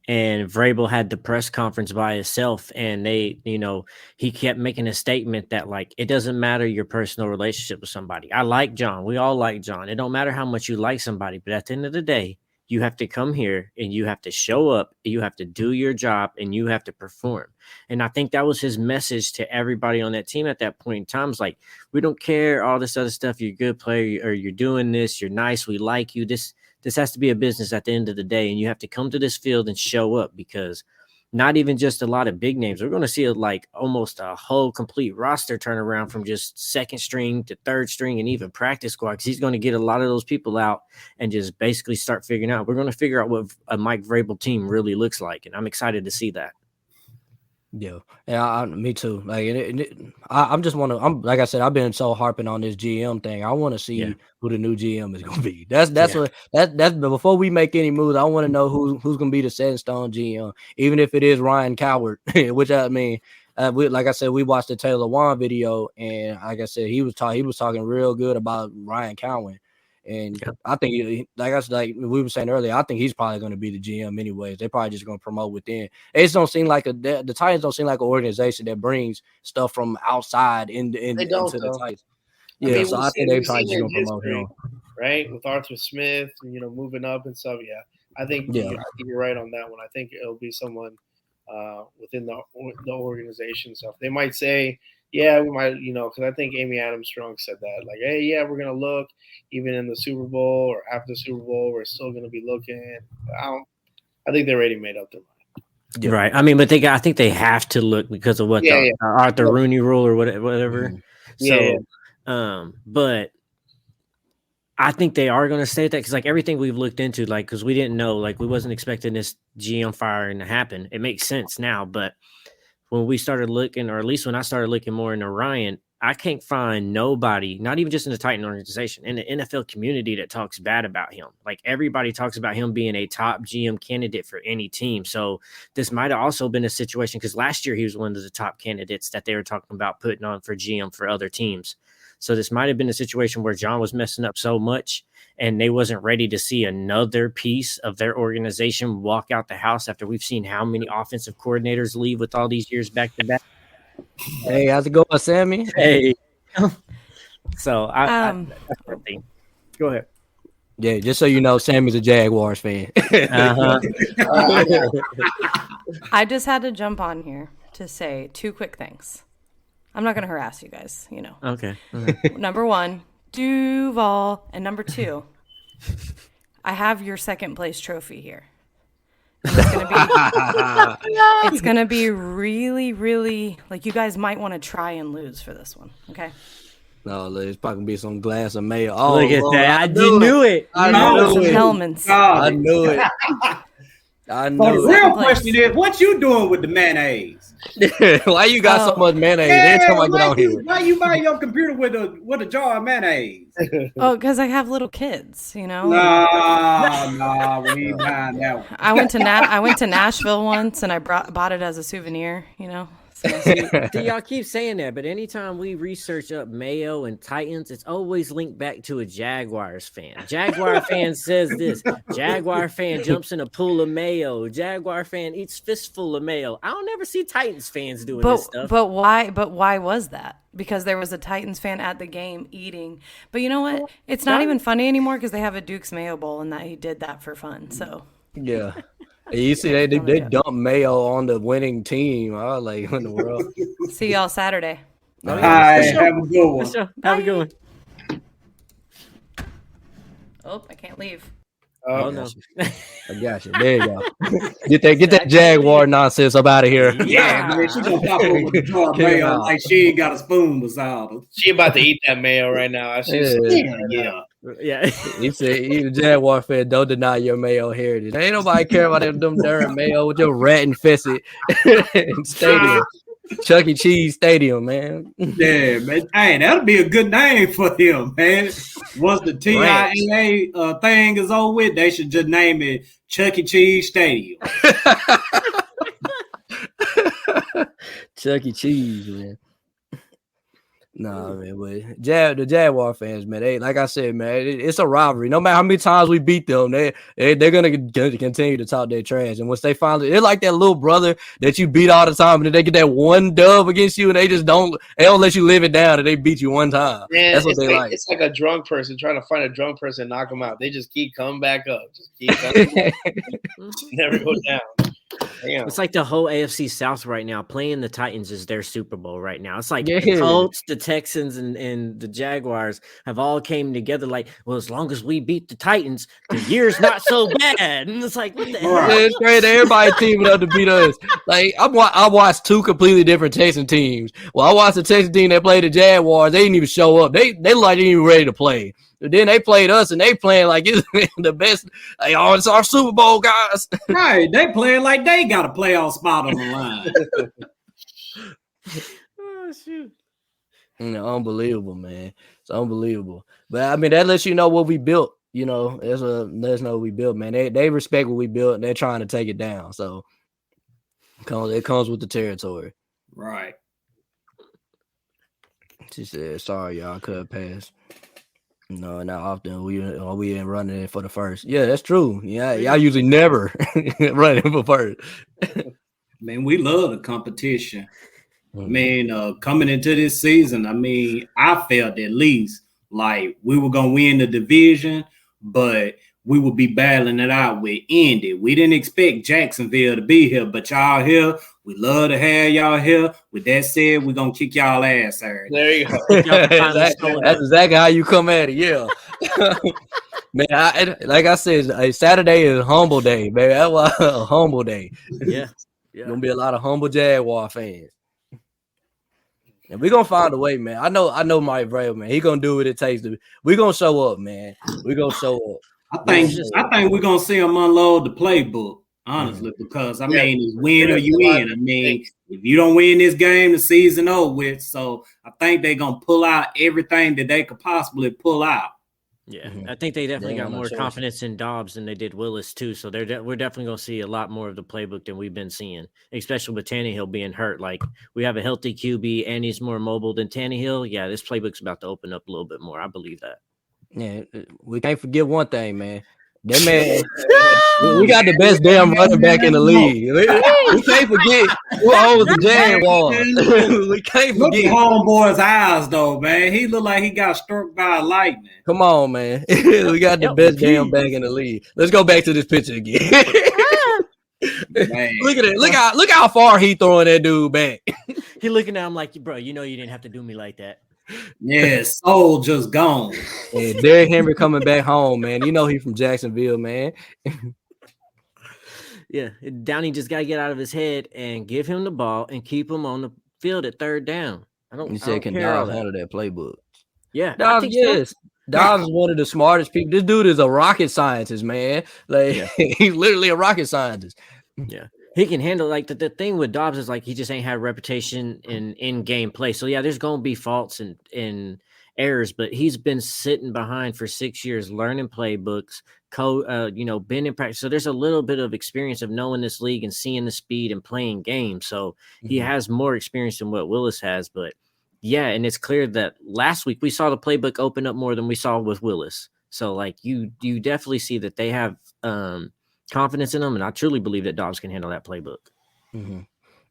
and Vrabel had the press conference by himself, and he kept making a statement that, like, it doesn't matter your personal relationship with somebody. I like John. We all like John. It don't matter how much you like somebody, but at the end of the day, you have to come here and you have to show up, you have to do your job, and you have to perform. And I think that was his message to everybody on that team at that point in time. It's like, we don't care all this other stuff. You're a good player, or you're doing this, you're nice, we like you. This has to be a business at the end of the day, and you have to come to this field and show up, because not even just a lot of big names. We're going to see almost a whole complete roster turnaround from just second string to third string and even practice squad, because he's going to get a lot of those people out and just basically start figuring out. We're going to figure out what a Mike Vrabel team really looks like, and I'm excited to see that. Yeah, me too. Like, I'm like I said, I've been so harping on this GM thing. I want to see who the new GM is going to be. That's before we make any moves. I want to know who's going to be the set in stone GM, even if it is Ryan Coward. Which, I mean, like I said, we watched the Taylor Wan video, and like I said, he was talking real good about Ryan Cowan. And I think, like we were saying earlier, I think he's probably going to be the GM anyways. They're probably just going to promote within. It just don't seem like the Titans don't seem like an organization that brings stuff from outside into the Titans. Yeah, I mean, so I think they probably just going to promote him, right? With Arthur Smith, moving up and stuff. Yeah, I think you're right on that one. I think it'll be someone within the organization stuff. They might say, yeah, we might, because I think Amy Adams Strong said that, like, hey, yeah, we're gonna look even in the Super Bowl or after the Super Bowl, we're still gonna be looking. I think they already made up their mind. Yeah. Right. I mean, but I think they have to look because of what the Arthur Rooney rule or whatever. Mm-hmm. But I think they are going to stay at that, because like everything we've looked into, like, because we didn't know, like, we wasn't expecting this GM firing to happen. It makes sense now, but when we started looking, or at least when I started looking more into Ryan, I can't find nobody, not even just in the Titan organization, in the NFL community that talks bad about him. Like, everybody talks about him being a top GM candidate for any team. So this might have also been a situation, because last year he was one of the top candidates that they were talking about putting on for GM for other teams. So this might have been a situation where John was messing up so much and they wasn't ready to see another piece of their organization walk out the house after we've seen how many offensive coordinators leave with all these years back to back. Hey, how's it going, Sammy? Hey. So I think. Go ahead. Yeah, just so you know, Sammy's a Jaguars fan. I just had to jump on here to say 2 quick things. I'm not going to harass you guys, you know. Okay. Number 1, Duval. And number 2, I have your second place trophy here. And it's gonna be really, really, like, you guys might want to try and lose for this one. Okay. No, it's probably gonna be some glass of mayo. Oh, Look at Lord, that! I knew it. I knew it. Hellman's. I knew it. I So the knew real question is, what you doing with the mayonnaise? it. Why you got so much mayonnaise? Every time I get on here. Why you buy your computer with a jar of mayonnaise? Oh, because I have little kids, you know. No, we ain't buying that one. I went to Nashville once, and I bought it as a souvenir, you know. So. See, y'all keep saying that, but anytime we research up Mayo and Titans, it's always linked back to a Jaguars fan. Jaguar fan says this. Jaguar fan jumps in a pool of mayo. Jaguar fan eats fistful of mayo. I don't ever see Titans fans doing this stuff. But why was that? Because there was a Titans fan at the game eating. But you know what? It's not even funny anymore because they have a Duke's Mayo Bowl and that he did that for fun. So Yeah. You see, they dump mayo on the winning team. I was like, what in the world? See y'all Saturday. All right, have a good one. Have a good one. Oh, I can't leave. Oh no. I got you. There you go. Get that Jaguar nonsense up out of here. Yeah, man, she gonna pop over the jar of mayo like she ain't got a spoon beside her. She about to eat that mayo right now. Yeah. Yeah. He said, "You Jaguar fan, don't deny your mayo heritage. Ain't nobody care about them darn mayo with your rat infested stadium, Chuck E. Cheese Stadium, man." Yeah, man. Hey, that'll be a good name for him, man. Once the TIAA thing is over with, they should just name it Chuck E. Cheese Stadium. Chuck E. Cheese, man. Nah, man, but the Jaguar fans, man, they, like I said, man, it's a rivalry. No matter how many times we beat them, they're gonna continue to talk their trash. And once they finally, they're like that little brother that you beat all the time, and then they get that one dub against you, and they don't let you live it down, and they beat you one time. Man, that's what they like. It's like a drunk person trying to find a drunk person and knock them out. They just keep coming back up, just keep coming back up. Never go down. Damn. It's like the whole AFC South right now. Playing the Titans is their Super Bowl right now. It's like the Colts, the Texans, and the Jaguars have all came together. Like, well, as long as we beat the Titans, the year's not so bad. And it's like, what the hell? It's great. Everybody teaming up to beat us. Like, I watched 2 completely different Texan teams. Well, I watched the Texan team that played the Jaguars. They didn't even show up. They like they even ready to play. But then they played us, and they playing like it's the best. Like, oh, it's our Super Bowl, guys. Right, they playing like they got a playoff spot on the line. Oh, shoot. Unbelievable, man. It's unbelievable. But I mean, that lets you know what we built. You know, lets us know what we built, man. They respect what we built, and they're trying to take it down. So it comes with the territory. Right. She said, "Sorry, y'all, cut pass." No, not often. We ain't running it for the first. Yeah, that's true. Yeah, y'all usually never running for first. Man, we love the competition. I mean, coming into this season, I mean, I felt at least like we were gonna win the division, but we would be battling it out with Indy. We didn't expect Jacksonville to be here, but y'all here. We love to have y'all here. With that said, we're gonna kick y'all ass, Harry. There you go. That's exactly how you come at it. Yeah, man. Like I said, Saturday is humble day, baby. That's why a humble day. Yeah. Gonna be a lot of humble Jaguar fans. And we're gonna find a way, man. I know Mike Vrabel, man. He gonna do what it takes to. We're gonna show up, man. We're gonna show up. I think we're gonna see him unload the playbook, honestly, because I mean, it's win or you win. I mean, if you don't win this game, the season over with. So I think they're gonna pull out everything that they could possibly pull out. Yeah, I think they definitely got more confidence in Dobbs than they did Willis too. So we're definitely going to see a lot more of the playbook than we've been seeing, especially with Tannehill being hurt. Like, we have a healthy QB and he's more mobile than Tannehill. Yeah, this playbook's about to open up a little bit more. I believe that. Yeah, we can't forget one thing, man. That man, we got the best damn running back in the league. We can't forget who owns the Jaguars. We can't Look forget. at homeboy's eyes, though, man. He looked like he got struck by lightning. Come on, man. We got the best damn back in the league. Let's go back to this picture again. Man. Look at it. Look how far he throwing that dude back. He looking at him like, bro, you know you didn't have to do me like that. Yeah, soul just gone. Yeah, Derrick Henry coming back home, man. You know he from Jacksonville, man. Yeah, Downey just got to get out of his head and give him the ball and keep him on the field at third down. You said can care all Dobbs that. handle that playbook? Yeah, I Dobbs, think so. yes. Dobbs is one of the smartest people. This dude is a rocket scientist, man. Like he's literally a rocket scientist. Yeah. He can handle like the thing with Dobbs is like he just ain't had a reputation in game play. So yeah, there's gonna be faults and errors, but he's been sitting behind for 6 years, learning playbooks, been in practice. So there's a little bit of experience of knowing this league and seeing the speed and playing games. So he has more experience than what Willis has. But yeah, and it's clear that last week we saw the playbook open up more than we saw with Willis. So like you definitely see that they have confidence in him, and I truly believe that Dobbs can handle that playbook. Mm-hmm.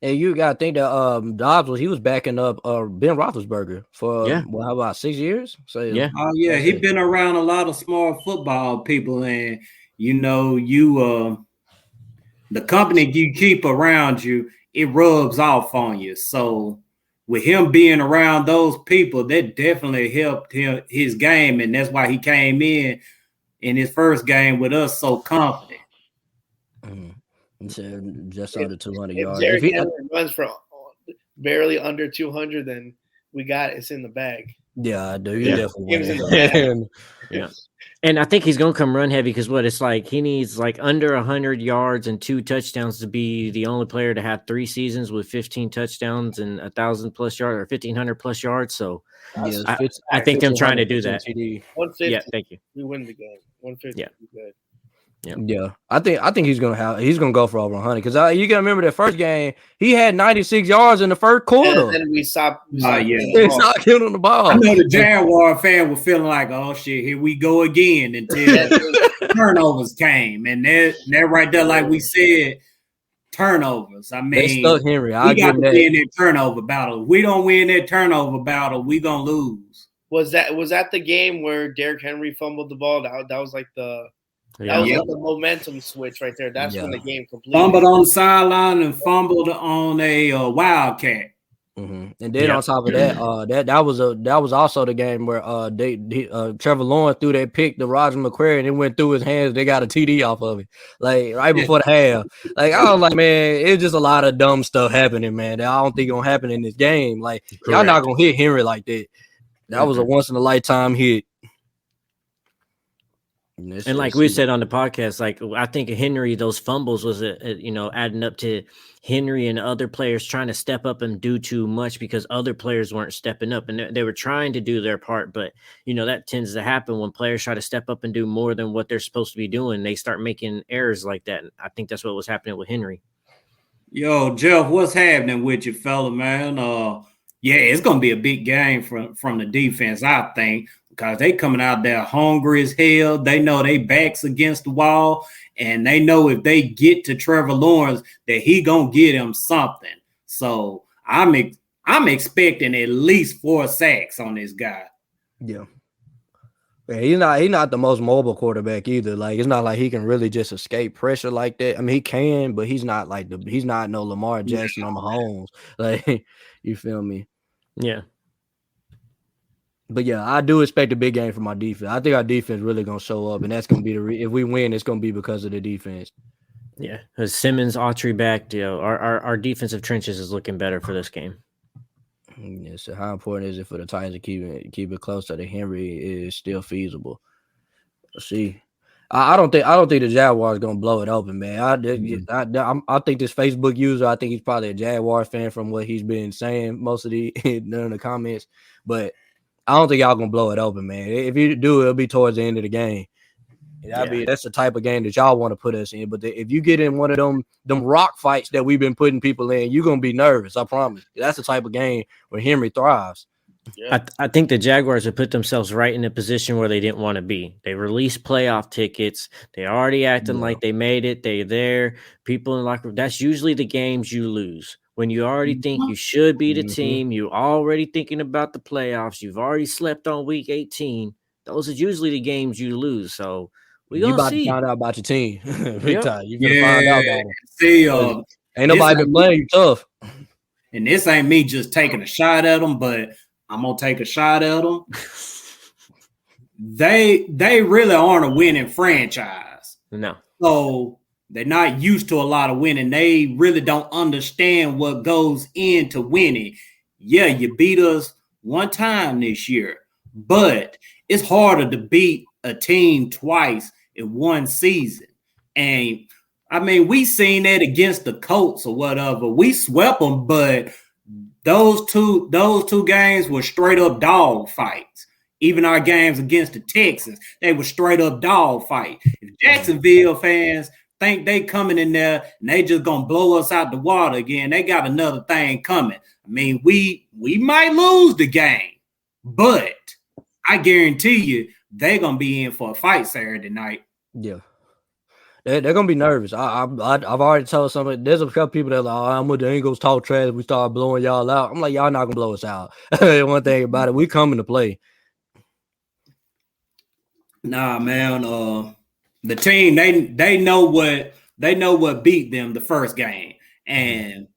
And you got to think that Dobbs was backing up Ben Roethlisberger for how about 6 years? So yeah, he's been around a lot of smart football people, and the company you keep around you, it rubs off on you. So with him being around those people, that definitely helped his game, and that's why he came in his first game with us so confident. Just under 200 yards. Derrick Henry runs for barely under 200, then we got it's in the bag. Yeah, I do. You definitely win. Yeah. And I think he's going to come run heavy because it's like he needs like under 100 yards and 2 touchdowns to be the only player to have 3 seasons with 15 touchdowns and 1,000 plus yards or 1,500 plus yards. So I think them trying to do that. 150. Yeah, thank you. We win the game. 150. Yeah. Good. Yeah, I think he's gonna go for over 100 because you gotta remember that first game he had 96 yards in the first quarter. And then we stopped stopped killing the ball. I know the Jaguar fan was feeling like, oh shit, here we go again until turnovers came, and that right there, like we said, turnovers. I mean, they stuck Henry. We got to win that turnover battle. If we don't win that turnover battle, we gonna lose. Was that the game where Derrick Henry fumbled the ball? That was like the. That was like the momentum switch right there. That's when the game completed. Fumbled on the sideline and fumbled on a wildcat. And then on top of that, that was also the game where Trevor Lawrence threw that pick to Roger McCreary and it went through his hands. They got a TD off of it, like right before the half. Like I was like, man, it's just a lot of dumb stuff happening, man. That I don't think gonna happen in this game. Like y'all not gonna hit Henry like that. That was a once in a lifetime hit. And like we said on the podcast, like I think Henry, those fumbles was adding up to Henry and other players trying to step up and do too much because other players weren't stepping up and they were trying to do their part. But, that tends to happen when players try to step up and do more than what they're supposed to be doing. They start making errors like that. And I think that's what was happening with Henry. Yo, Jeff, what's happening with you, fella, man? It's going to be a big game from the defense, I think. Because they coming out there hungry as hell. They know they backs against the wall, and they know if they get to Trevor Lawrence that he gonna get him something. So I'm expecting at least 4 sacks on this guy. Yeah, he's not the most mobile quarterback either. Like it's not like he can really just escape pressure like that. I mean, he can, but he's not no Lamar Jackson or Mahomes. Like you feel me? Yeah. But yeah, I do expect a big game from our defense. I think our defense really gonna show up, and that's gonna be if we win, it's gonna be because of the defense. Yeah, Simmons, Autry back. Our defensive trenches is looking better for this game. Yeah, so how important is it for the Titans to keep it close so that Henry is still feasible? Let's see. I don't think the Jaguars gonna blow it open, man. I think this Facebook user, I think he's probably a Jaguars fan from what he's been saying most of in the comments, but. I don't think y'all gonna blow it open, man. If you do, it'll be towards the end of the game. That's the type of game that y'all want to put us in. But if you get in one of them rock fights that we've been putting people in, you're gonna be nervous. I promise. That's the type of game where Henry thrives. Yeah. I think the Jaguars have put themselves right in a position where they didn't want to be. They released playoff tickets. They're already acting like they made it. They're there. People in the locker room. That's usually the games you lose. When you already think you should be the team, you're already thinking about the playoffs, you've already slept on week 18, those are usually the games you lose. So We You gonna about see. to find out about your team. Big Yep. time. You gonna find out about them. See, Ain't nobody been playing you tough. and this ain't me just taking a shot at them, but I'm gonna take a shot at them. They really aren't a winning franchise. No. So they're not used to a lot of winning. They really don't understand what goes into winning. Yeah, you beat us one time this year, but it's harder to beat a team twice in one season. And I mean, we seen that against the Colts or whatever. We swept them, but those two games were straight up dog fights. Even our games against the Texans, they were straight up dog fight. If Jacksonville fans think they coming in there and they just gonna blow us out the water again, they got another thing coming. I mean, we might lose the game, but I guarantee you they're gonna be in for a fight Saturday night. Yeah. They're gonna be nervous. I've already told somebody. There's a couple people that are like, I'm with the Eagles talk trash. We start blowing y'all out. I'm like, y'all not gonna blow us out. One thing about it, we coming to play. Nah, man. The team they know what beat them the first game, and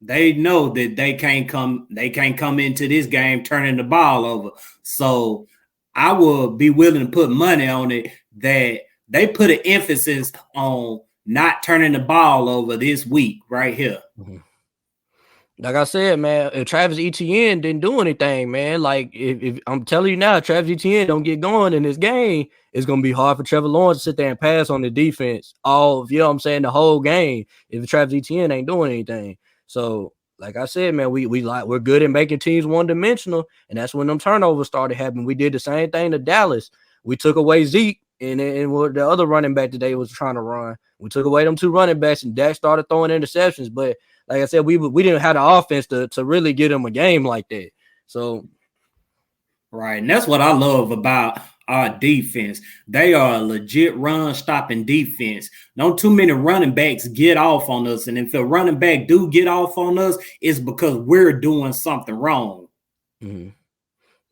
they know that they can't come into this game turning the ball over. So I will be willing to put money on it that they put an emphasis on not turning the ball over this week right here. Mm-hmm. Like I said, man, if Travis Etienne didn't do anything, man, like if I'm telling you now, Travis Etienne don't get going in this game, it's gonna be hard for Trevor Lawrence to sit there and pass on the defense all, you know what I'm saying, the whole game if Travis Etienne ain't doing anything. So, like I said, man, we're good at making teams one-dimensional, and that's when them turnovers started happening. We did the same thing to Dallas. We took away Zeke, and what the other running back today was trying to run. We took away them two running backs, and Dak started throwing interceptions, but like I said, we didn't have the offense to really get them a game like that. So, right, and that's what I love about our defense. They are a legit run-stopping defense. Don't too many running backs get off on us, and if a running back do get off on us, it's because we're doing something wrong. Mm-hmm.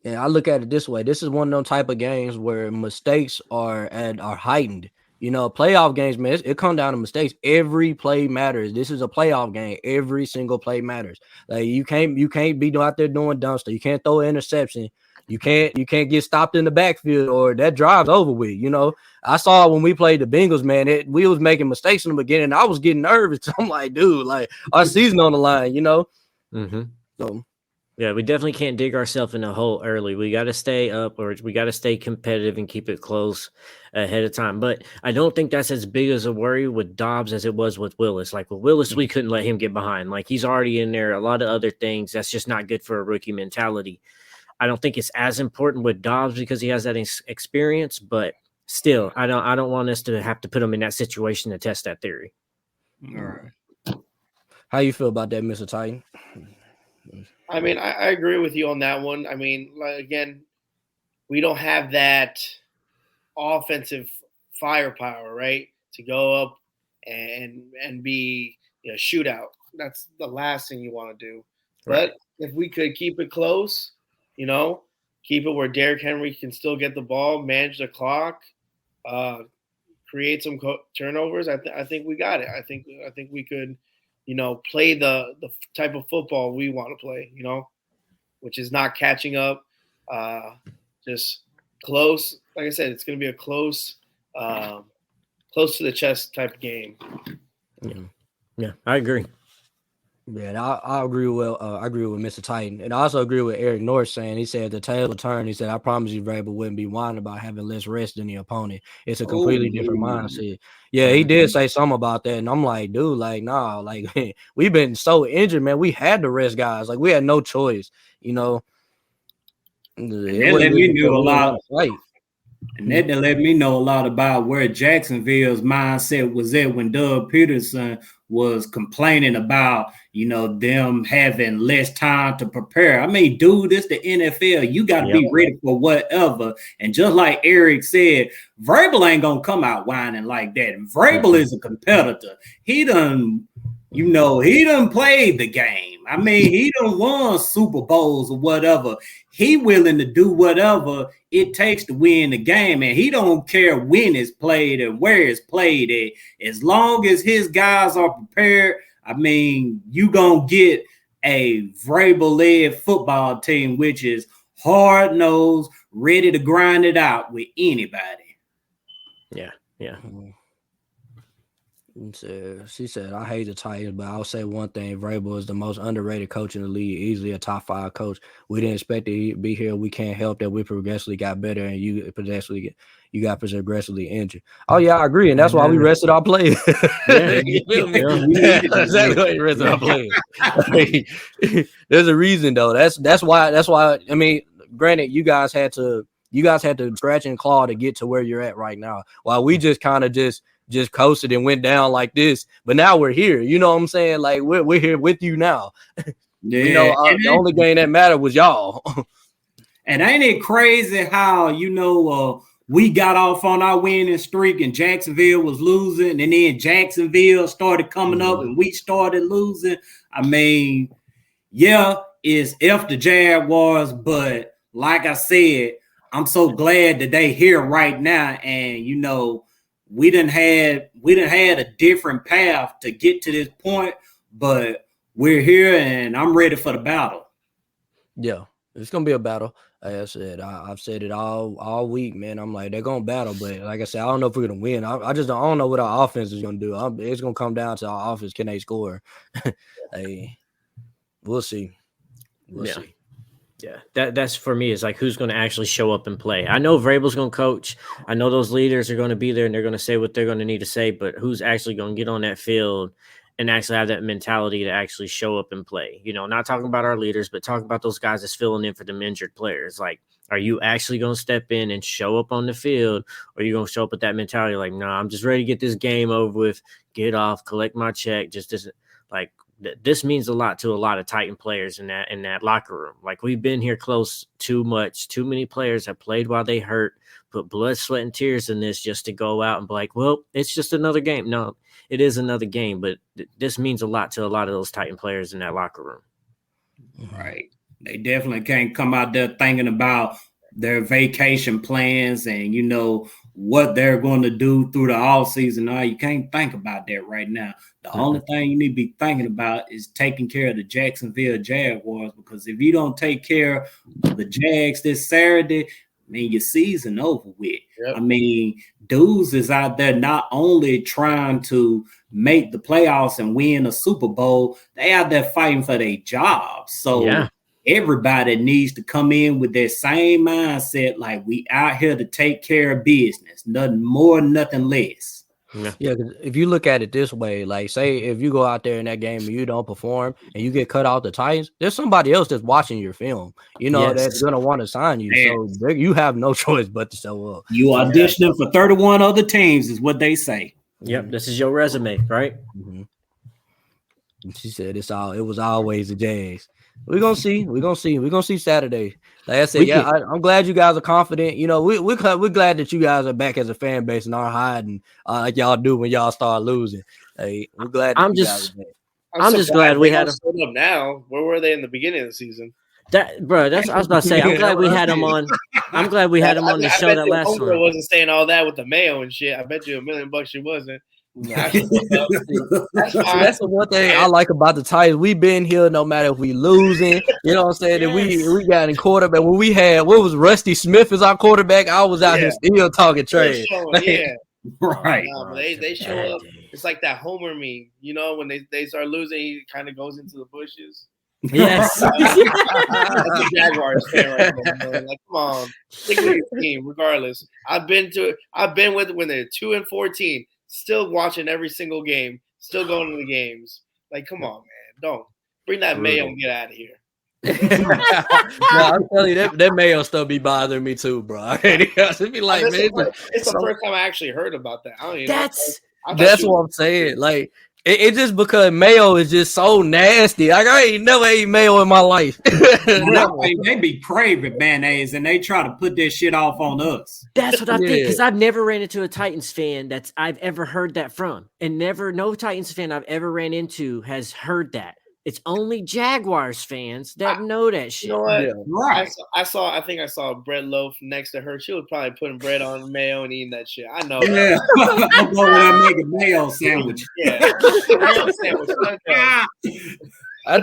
And I look at it this way: this is one of those type of games where mistakes are heightened. You know, playoff games, man, it comes down to mistakes. Every play matters. This is a playoff game. Every single play matters. Like you can't be out there doing dumb stuff. You can't throw an interception. You can't get stopped in the backfield or that drive's over with. You know, I saw when we played the Bengals, man, we was making mistakes in the beginning. I was getting nervous. I'm like, dude, like our season on the line, you know? Mm-hmm. So. Yeah, we definitely can't dig ourselves in a hole early. We got to stay up, or we got to stay competitive and keep it close ahead of time. But I don't think that's as big as a worry with Dobbs as it was with Willis. Like with Willis, we couldn't let him get behind. Like he's already in there. A lot of other things. That's just not good for a rookie mentality. I don't think it's as important with Dobbs because he has that experience. But still, I don't want us to have to put him in that situation to test that theory. All right. How you feel about that, Mr. Titan? I mean, I agree with you on that one. I mean, like, again, we don't have that offensive firepower, right, to go up and be shootout. That's the last thing you want to do. Right. But if we could keep it close, keep it where Derrick Henry can still get the ball, manage the clock, create some turnovers, I think we got it. I think we could – play the type of football we want to play, which is not catching up, just close. Like I said, it's going to be a close to the chest type of game. Yeah, I agree. Yeah, I agree with Mr. Titan, and I also agree with Eric North saying he said the table turn. He said, "I promise you, Vrabel wouldn't be whining about having less rest than the opponent. It's a completely different mindset." Yeah, he did say something about that, and I'm like, dude, like, nah, like we've been so injured, man. We had to rest guys, like we had no choice, And that let me know a lot. And that let me know a lot about where Jacksonville's mindset was at when Doug Peterson was complaining about, them having less time to prepare. I mean, dude, it's the NFL. You got to be ready for whatever. And just like Eric said, Vrabel ain't going to come out whining like that. Vrabel is a competitor. He done played the game. I mean, he done won Super Bowls or whatever. He willing to do whatever it takes to win the game, and he don't care when it's played and where it's played at. As long as his guys are prepared, I mean, you gonna get a Vrabel-led football team, which is hard-nosed, ready to grind it out with anybody. Yeah. She said, I hate the Titans, but I'll say one thing. Vrabel is the most underrated coach in the league, easily a top 5 coach. We didn't expect to be here. We can't help that we progressively got better, and you got progressively injured. Oh, yeah, I agree, and that's why we rested our players. You feel me? Exactly why we rested our players. There's a reason, though. That's why. I mean, granted, you guys had to scratch and claw to get to where you're at right now, while we just kind of just coasted and went down like this, but now we're here. You know what I'm saying? Like we're here with you now. Yeah, you know, the only game that mattered was y'all. And ain't it crazy how we got off on our winning streak and Jacksonville was losing, and then Jacksonville started coming up and we started losing. I mean, yeah, it's F the Jaguars, but like I said, I'm so glad that they here right now, and we done had a different path to get to this point, but we're here and I'm ready for the battle. Yeah, it's gonna be a battle. Like I said, I've said it all week, man. I'm like, they're gonna battle, but like I said, I don't know if we're gonna win. I don't know what our offense is gonna do. It's gonna come down to our offense. Can they score? Hey, we'll see. We'll see. Yeah, that's for me is like who's going to actually show up and play. I know Vrabel's going to coach. I know those leaders are going to be there and they're going to say what they're going to need to say, but who's actually going to get on that field and actually have that mentality to actually show up and play? Not talking about our leaders, but talking about those guys that's filling in for them injured players. Like, are you actually going to step in and show up on the field, or are you going to show up with that mentality like, no, I'm just ready to get this game over with, get off, collect my check, this means a lot to a lot of Titan players in that locker room. Like, we've been here close too much. Too many players have played while they hurt, put blood, sweat, and tears in this just to go out and be like, well, it's just another game. No, it is another game, but this means a lot to a lot of those Titan players in that locker room. Right. They definitely can't come out there thinking about their vacation plans and, what they're going to do through the offseason. No, you can't think about that right now. The only thing you need to be thinking about is taking care of the Jacksonville Jaguars, because if you don't take care of the Jags this Saturday, I mean, your season over with. Yep. I mean, dudes is out there not only trying to make the playoffs and win a Super Bowl, they out there fighting for their jobs. So everybody needs to come in with that same mindset, like we out here to take care of business, nothing more, nothing less. Yeah, because if you look at it this way, like say if you go out there in that game and you don't perform and you get cut off the Titans, there's somebody else that's watching your film, that's gonna want to sign you. So you have no choice but to show up. You auditioning for 31 other teams is what they say. Yep, this is your resume, right? Mm-hmm. She said it was always the Jags. We're gonna see Saturday. Like I said, I'm glad you guys are confident. We're glad that you guys are back as a fan base and aren't hiding like y'all do when y'all start losing. Hey, we're glad. I'm just glad we had them up now. Where were they in the beginning of the season? That's I was about to say. I'm glad we had them on. I'm glad we had them on the show that last one. Wasn't saying all that with the Mayo and shit. I bet you $1 million she wasn't. That's the one thing I like about the Titans. We've been here no matter if we losing. You know what I'm saying? And we got in quarterback. When we had Rusty Smith as our quarterback, I was out here still talking trash. Right. They show up. It's like that Homer meme. When they start losing, he kind of goes into the bushes. Yes. That's a Jaguars fan right now. Like, come on, stick with your team. Regardless, I've been with when they're 2-14. Still watching every single game, still going to the games. Like, come on, man. Don't bring that Mayo and get out of here. I'm telling you, that Mayo stuff be bothering me too, bro. It's the first time I actually heard about that. I don't even that's what I'm saying. Like, it's just because Mayo is just so nasty. Like, I ain't never ate Mayo in my life. They be craving mayonnaise and they try to put that shit off on us. That's what I think, because I've never ran into a Titans fan I've ever heard that from. And no Titans fan I've ever ran into has heard that. It's only Jaguars fans that know that shit. You know what? Yeah. Right. I think I saw a bread loaf next to her. She was probably putting bread on mayo and eating that shit. I know. Yeah. I'm going to make a mayo sandwich. Yeah. Mayo sandwich. Let's go. I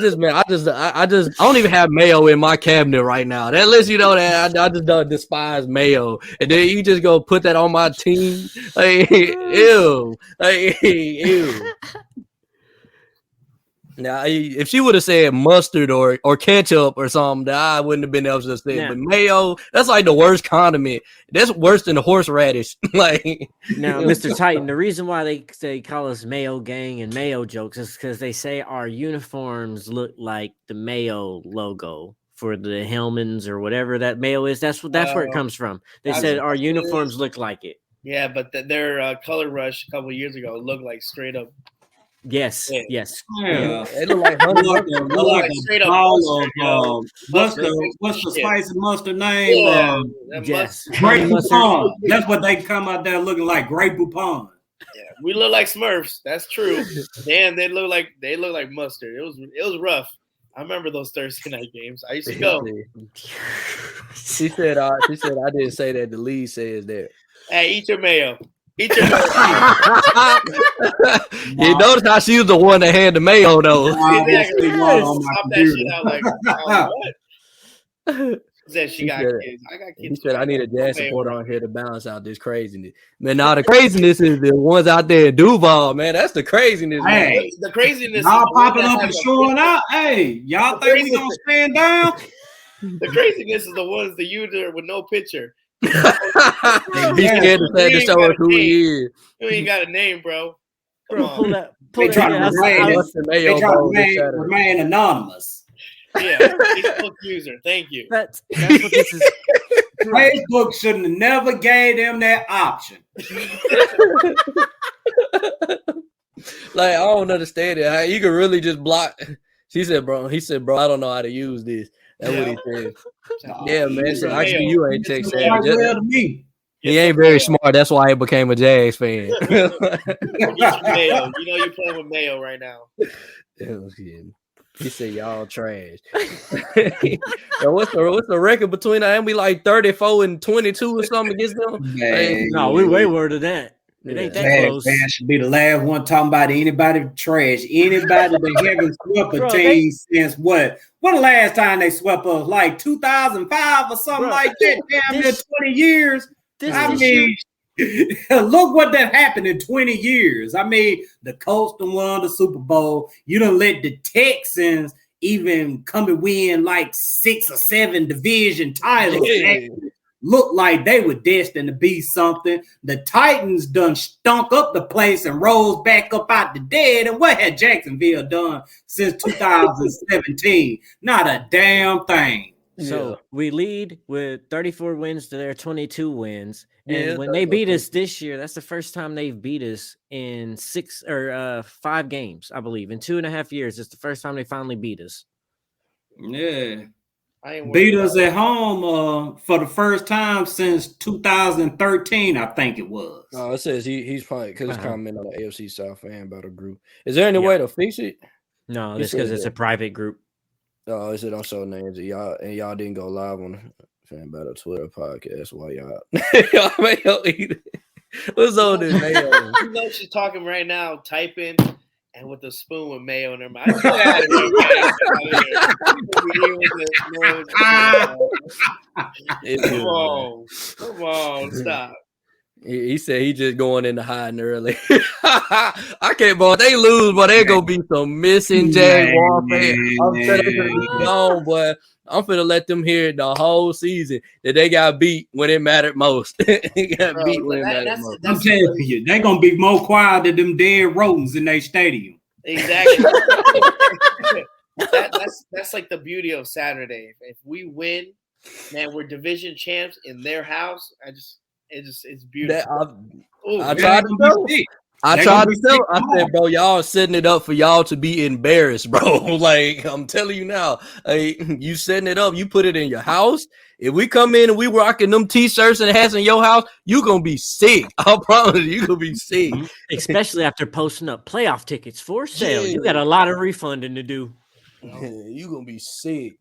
don't even have mayo in my cabinet right now. That lets you know that I just don't despise mayo. And then you just go put that on my team. Like, ew. Like, ew. Now, if she would have said mustard or ketchup or something, I wouldn't have been able to say. But mayo, that's like the worst condiment. That's worse than the horseradish. Like now, Mr. Titan, the reason why they call us Mayo Gang and Mayo Jokes is because they say our uniforms look like the Mayo logo for the Hellmans or whatever that Mayo is. That's where it comes from. They said our uniforms look like it. Yeah, but their color rush a couple of years ago looked like straight up. Yes. Yeah. they look like honey. Like straight a up ball mustard, of what's the spicy mustard name? Yeah, Yes. Grey Poupon. That's what they come out there looking like. Grey Poupon. Yeah, we look like Smurfs. That's true. Damn, they look like mustard. It was rough. I remember those Thursday night games. I used to go. She said I didn't say that. The lead says that. Hey, eat your mayo. Eat your mayo. You notice how she was the one that had the mayo though. Exactly. Stop that shit out like what? Said she got kids. I got kids. He said I need a dad supporter on here to balance out this craziness. Man, now the craziness is the ones out there in Duval, man. That's the craziness. Hey, man. The craziness. Y'all popping up and showing out. Hey, y'all think we gonna stand down? The craziness is the ones the user with no picture. He's scared to show us who he is. You ain't got a name, bro. Come on. They try to remain anonymous. Yeah, Facebook user. Thank you. That's what this is. Facebook shouldn't have never gave them that option. Like, I don't understand it. How you can really just block. He said, bro, I don't know how to use this. That's what he said. Yeah, man. So actually, you ain't tech savvy. He ain't very smart. That's why he became a Jags fan. Mayo. You know you're playing with Mayo right now. He said y'all trash. What's the record between them? We like 34 and 22 or something against them? No, we way worse than that. It ain't that close. Man should be the last one talking about anybody trash. Anybody that haven't swept a team since what? When the last time they swept us? Like 2005 or something like that. Damn near 20 years. Look what that happened in 20 years. I mean, the Colts done won the Super Bowl. You done let the Texans even come and win like 6 or 7 division titles. Looked like they were destined to be something. The Titans done stunk up the place and rose back up out the dead. And what had Jacksonville done since 2017? Not a damn thing. So we lead with 34 wins to their 22 wins. And when they beat us this year, that's the first time they've beat us in 5 games, I believe. In 2.5 years, it's the first time they finally beat us. Yeah. Beat us at home for the first time since 2013, I think it was. Oh, it says he's probably because it's commenting on the AFC South fan battle group. Is there any way to fix it? No, it's because it's a private group. Oh, is it on show names? Y'all didn't go live on fan battle Twitter podcast. Why y'all either? What's on this mayo? You know she's talking right now, typing. And with a spoon with mayo in her mouth. Come on, stop. He said he just going into hiding early. I can't, boy. They lose, but they're gonna be some missing Jaguar fans. I'm sure they're gonna be gone, boy. I'm finna let them hear the whole season that they got beat when it mattered most. They got beat when it mattered most. I'm telling you, they're gonna be more quiet than them dead rodents in their stadium. Exactly. That's like the beauty of Saturday. If we win, man, we're division champs in their house. It's beautiful. I tried to tell them. I said, bro, y'all setting it up for y'all to be embarrassed, bro. Like, I'm telling you now, you setting it up. You put it in your house. If we come in and we rocking them T-shirts and hats in your house, you going to be sick. I promise you going to be sick. Especially after posting up playoff tickets for sale. You got a lot of refunding to do. You gonna be sick.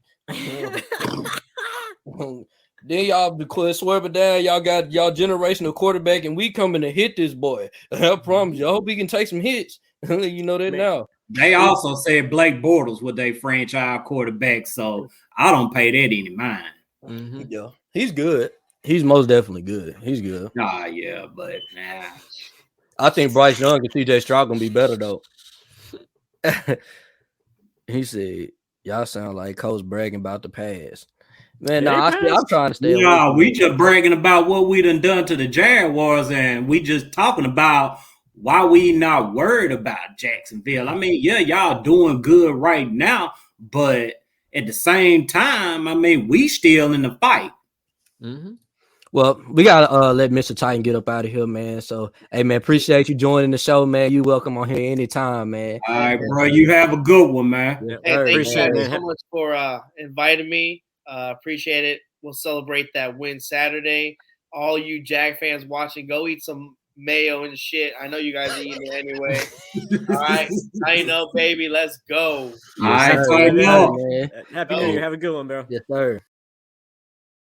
Then y'all swerve it down. Y'all got y'all generational quarterback, and we coming to hit this boy. I promise you. I hope he can take some hits. You know that now. They also said Blake Bortles was their franchise quarterback, so I don't pay that any mind. Mm-hmm. Yeah, he's good. He's most definitely good. He's good. Yeah, but nah. I think Bryce Young and TJ Stroud gonna be better though. He said, "Y'all sound like Coach bragging about the past." Man, I'm trying to stay away. No, we just bragging about what we done to the Jaguars, and we just talking about why we not worried about Jacksonville. I mean, yeah, y'all doing good right now, but at the same time, I mean, we still in the fight. Mm-hmm. Well, we gotta let Mr. Titan get up out of here, man. So, hey, man, appreciate you joining the show, man. You welcome on here anytime, man. All right, bro. You have a good one, man. Yeah, Hey, thank you appreciate guys it. so much for inviting me. Appreciate it. We'll celebrate that win Saturday. All you Jag fans watching, go eat some mayo and shit. I know you guys are eating it anyway. All right. I know, baby. Let's go. All right, Yes, so sir. yo. Man. Happy New Year. Have a good one, bro. Yes, sir.